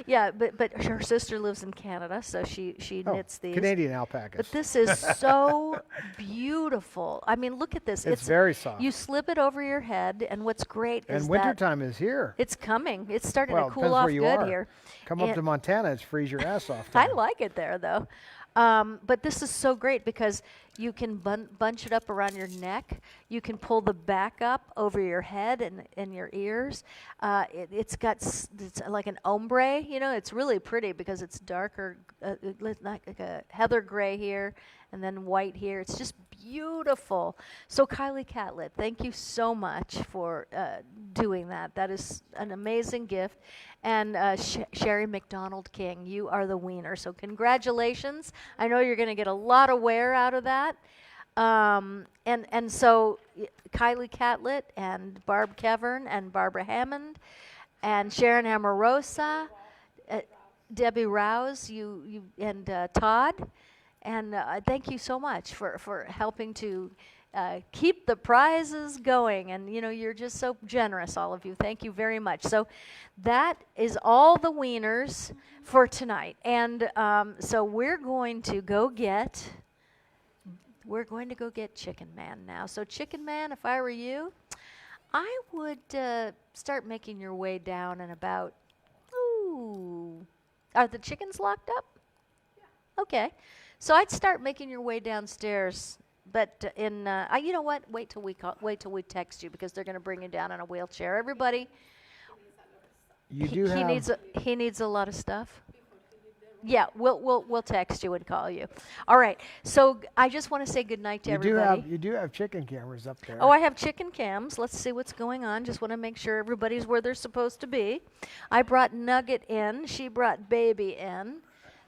Yeah, but her sister lives in Canada, so she knits these. Canadian alpacas. But this is so beautiful. I mean, look at this. It's very soft. You slip it over your head, and what's great is and that wintertime is here. it's coming. It's starting Well, to cool depends off where you good are. here. Come up And to Montana, it's freeze your ass off. I time. like it there, though. But this is so great because you can bunch it up around your neck. You can pull the back up over your head and your ears. It's like an ombre. You know, it's really pretty because it's darker, like a heather gray here, and then white here. It's just beautiful. So Kylie Catlett, thank you so much for doing that. That is an amazing gift. And Sherry McDonald King, you are the wiener. So congratulations. I know you're going to get a lot of wear out of that. And so Kylie Catlett and Barb Kevern and Barbara Hammond and Sharon Amorosa, Debbie Rouse, you and Todd. And thank you so much for helping to keep the prizes going. And, you know, you're just so generous, all of you. Thank you very much. So that is all the wieners for tonight. And so we're going to go get Chicken Man now. So Chicken Man, if I were you, I would start making your way down in about, are the chickens locked up? Yeah. Okay. So I'd start making your way downstairs, but in you know what? Wait till we text you because they're going to bring you down in a wheelchair. Everybody, he needs a lot of stuff. Yeah, we'll text you and call you. All right. So I just want to say good night to everybody. You do have chicken cameras up there. Oh, I have chicken cams. Let's see what's going on. Just want to make sure everybody's where they're supposed to be. I brought Nugget in. She brought Baby in.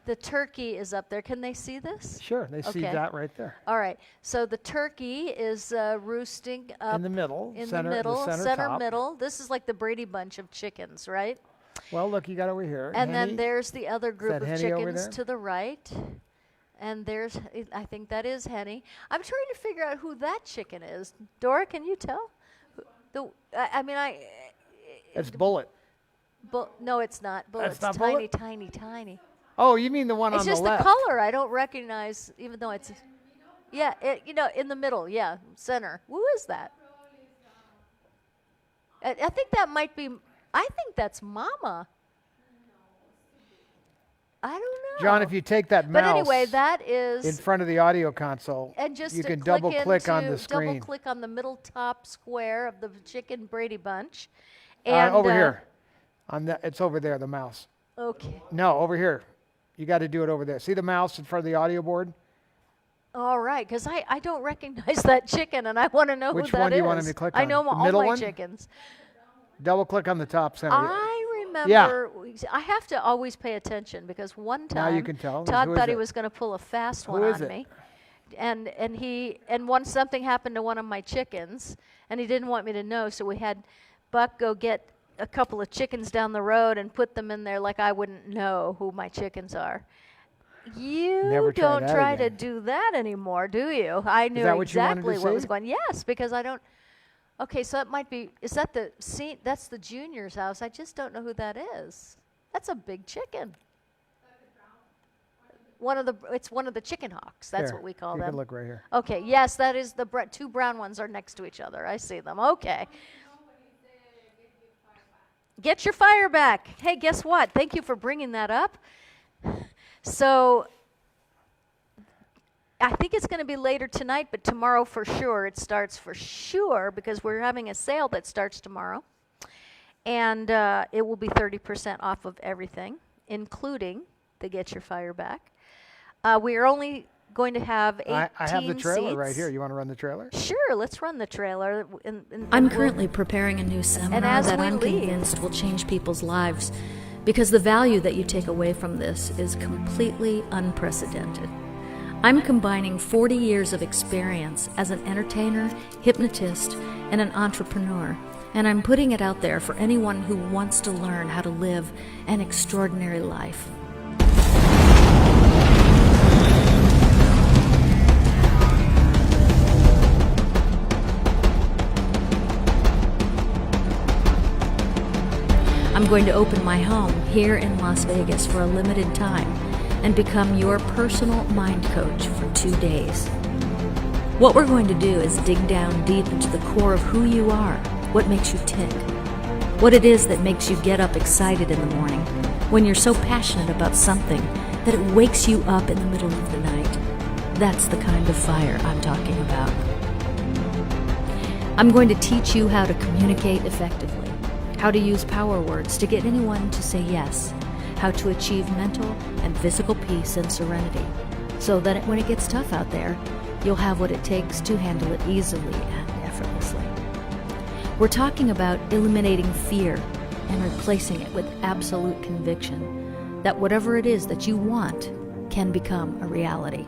The turkey is up there. Can they see this? Sure, they see that right there. All right. So the turkey is roosting up in the middle. Center top. middle. This is like the Brady Bunch of chickens, right? Well, look, you got over here. And then there's the other group of chickens to to the right. And there's, I think that is Henny. I'm trying to figure out who that chicken is. Dora, can you tell? It's Bullet. No, it's not. Bullet's not tiny, Bullet? tiny, tiny. Oh, you mean the one on the left? It's just the color I don't recognize, even though it's, in the middle, center. Who is that? I think that might be, I think that's Mama. I don't know. John, if you take that mouse but anyway, that is in front of the audio console, and just you to can double click on the screen. Double click on the middle top square of the chicken Brady Bunch. And over here. It's over there, the mouse. Okay. No, over here. You got to do it over there. See the mouse in front of the audio board? All right, because I don't recognize that chicken, and I want to know who that is. Which one do you want him to click on? I know all middle my one? chickens. Double click on the top center. I remember. I have to always pay attention because one time now you can tell. Todd Who thought is he it? was going to pull a fast Who one is on it? me, and once something happened to one of my chickens, and he didn't want me to know, so we had Buck go get a couple of chickens down the road and put them in there like I wouldn't know who my chickens are. You Never don't try to again. do that anymore, do you? I knew that what you wanted exactly to what was see? going. Yes, because I don't. Okay, so that might be. Is that the scene? That's the junior's house. I just don't know who that is. That's a big chicken. It's one of the chicken hawks. That's There, what we call you them. can look right here. Okay, yes, that is the two brown ones are next to each other. I see them. Okay. Get your fire back. Hey, guess what? Thank you for bringing that up. So I think it's going to be later tonight, but tomorrow for sure. It starts for sure because we're having a sale that starts tomorrow. And it will be 30% off of everything, including the Get Your Fire Back. We are only going to have 18 I have the trailer seats. right here. You want to run the trailer? Sure, let's run the trailer. I'm currently preparing a new seminar as that we I'm leave- convinced will change people's lives because the value that you take away from this is completely unprecedented. I'm combining 40 years of experience as an entertainer, hypnotist, and an entrepreneur and I'm putting it out there for anyone who wants to learn how to live an extraordinary life. I'm going to open my home here in Las Vegas for a limited time and become your personal mind coach for 2 days. What we're going to do is dig down deep into the core of who you are, what makes you tick, what it is that makes you get up excited in the morning when you're so passionate about something that it wakes you up in the middle of the night. That's the kind of fire I'm talking about. I'm going to teach you how to communicate effectively, how to use power words to get anyone to say yes, how to achieve mental and physical peace and serenity, so that when it gets tough out there, you'll have what it takes to handle it easily and effortlessly. We're talking about eliminating fear and replacing it with absolute conviction that whatever it is that you want can become a reality.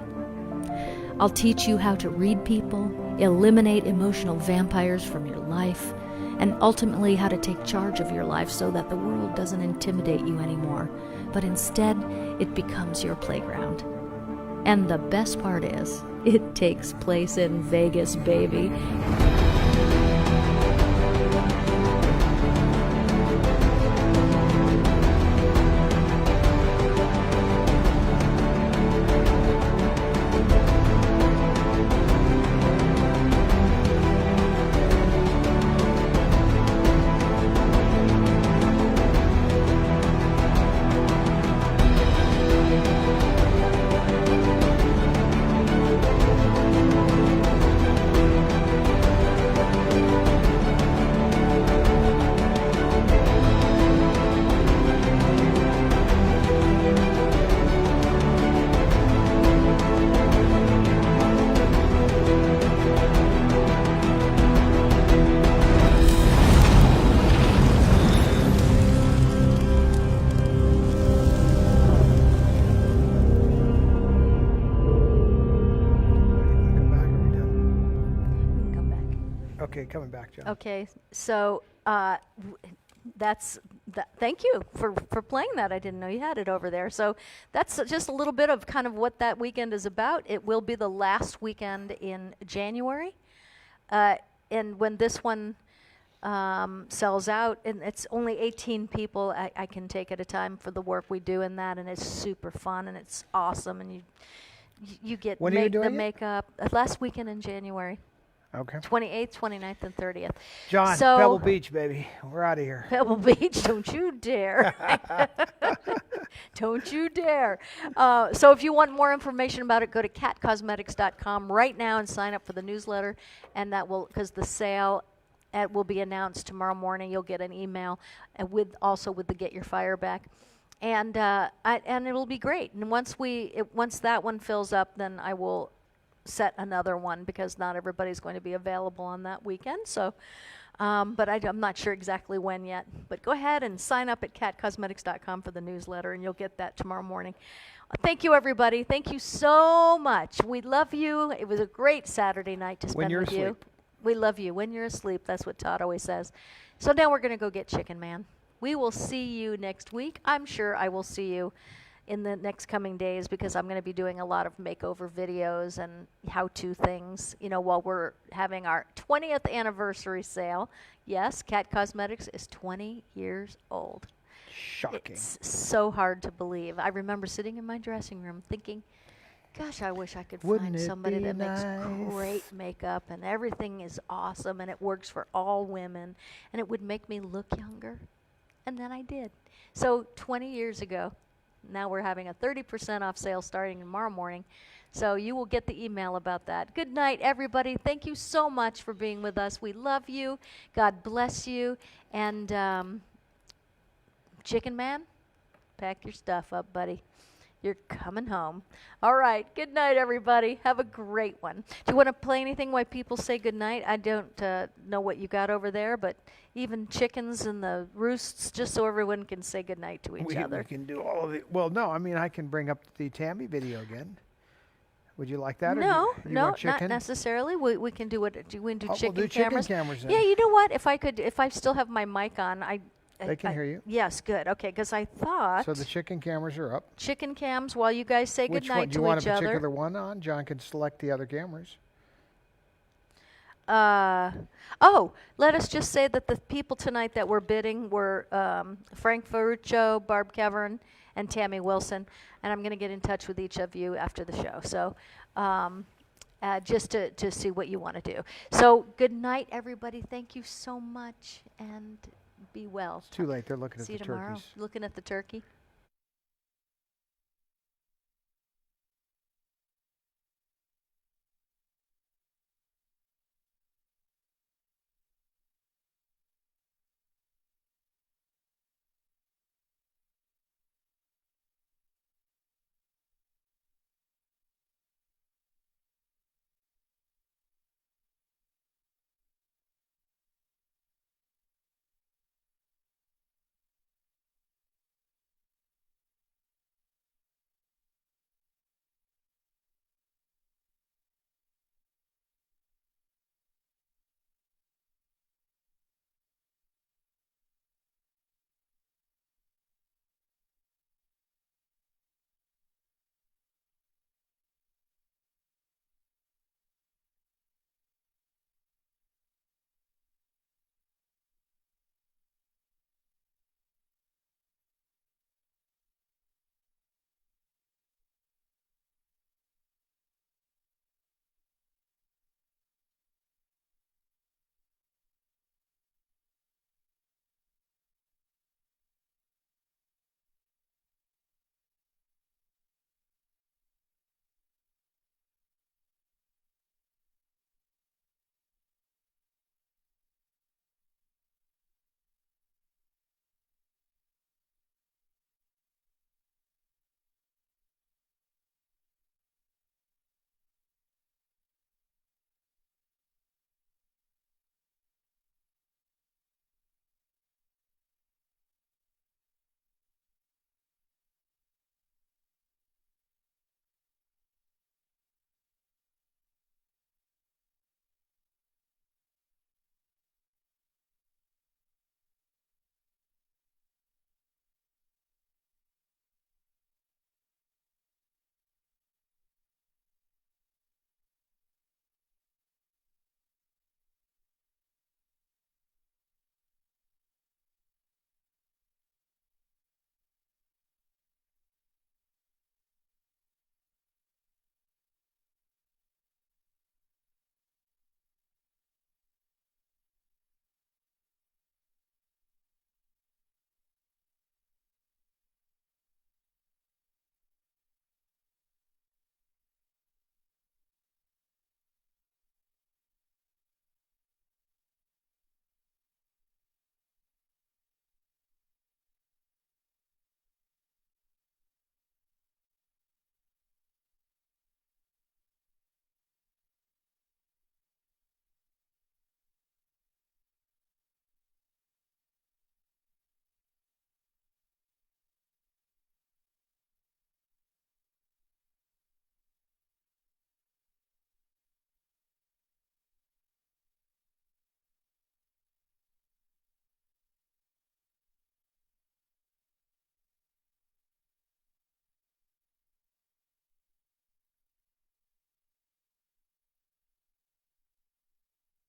I'll teach you how to read people, eliminate emotional vampires from your life, and ultimately how to take charge of your life so that the world doesn't intimidate you anymore, but instead it becomes your playground. And the best part is, it takes place in Vegas, baby. Okay, coming back, John. Okay, so thank you for playing that. I didn't know you had it over there. So that's just a little bit of kind of what that weekend is about. It will be the last weekend in January. And when this one sells out, and it's only 18 people I can take at a time for the work we do in that, and it's super fun and it's awesome, and you get When are you doing the it? makeup last weekend in January. Okay. 28th, 29th, and 30th. John, So, Pebble Beach, baby. We're out of here. Pebble Beach, don't you dare. Don't you dare. So if you want more information about it, go to catcosmetics.com right now and sign up for the newsletter. And that will, because the sale will be announced tomorrow morning. You'll get an email with the Get Your Fire Back. And it'll be great. And once that one fills up, then I will set another one, because not everybody's going to be available on that weekend. So, but I'm not sure exactly when yet. But go ahead and sign up at catcosmetics.com for the newsletter, and you'll get that tomorrow morning. Thank you, everybody. Thank you so much. We love you. It was a great Saturday night to spend with you. We love you when you're asleep. That's what Todd always says. So now we're going to go get Chicken Man. We will see you next week. I'm sure I will see you in the next coming days, because I'm going to be doing a lot of makeover videos and how-to things, while we're having our 20th anniversary sale. Yes, Cat Cosmetics is 20 years old. Shocking. It's so hard to believe. I remember sitting in my dressing room thinking, gosh, I wish I could find somebody that makes great makeup and everything is awesome and it works for all women and it would make me look younger. And then I did. So 20 years ago, now we're having a 30% off sale starting tomorrow morning. So you will get the email about that. Good night, everybody. Thank you so much for being with us. We love you. God bless you. And Chicken Man, pack your stuff up, buddy. You're coming home. All right. Good night, everybody. Have a great one. Do you want to play anything while people say good night? I don't know what you got over there, but even chickens and the roosts, just so everyone can say good night to each other. We can do all of it. Well, no, I mean, I can bring up the Tammy video again. Would you like that? Or No, do you no, want chicken? not necessarily. We can do it. We can do Oh, chicken we'll do chicken cameras. cameras then. Yeah, you know what? If I still have my mic on, They can hear you. Yes, good. Okay, because I thought So the chicken cameras are up. chicken cams while you guys say Which one? goodnight Do you to want each a other. particular one on? John can select the other cameras. Let us just say that the people tonight that were bidding were Frank Ferruccio, Barb Kevern, and Tammy Wilson. And I'm going to get in touch with each of you after the show. So just to see what you want to do. So good night, everybody. Thank you so much, and be well. It's too late. They're looking at See the you tomorrow. turkeys. Looking at the turkey.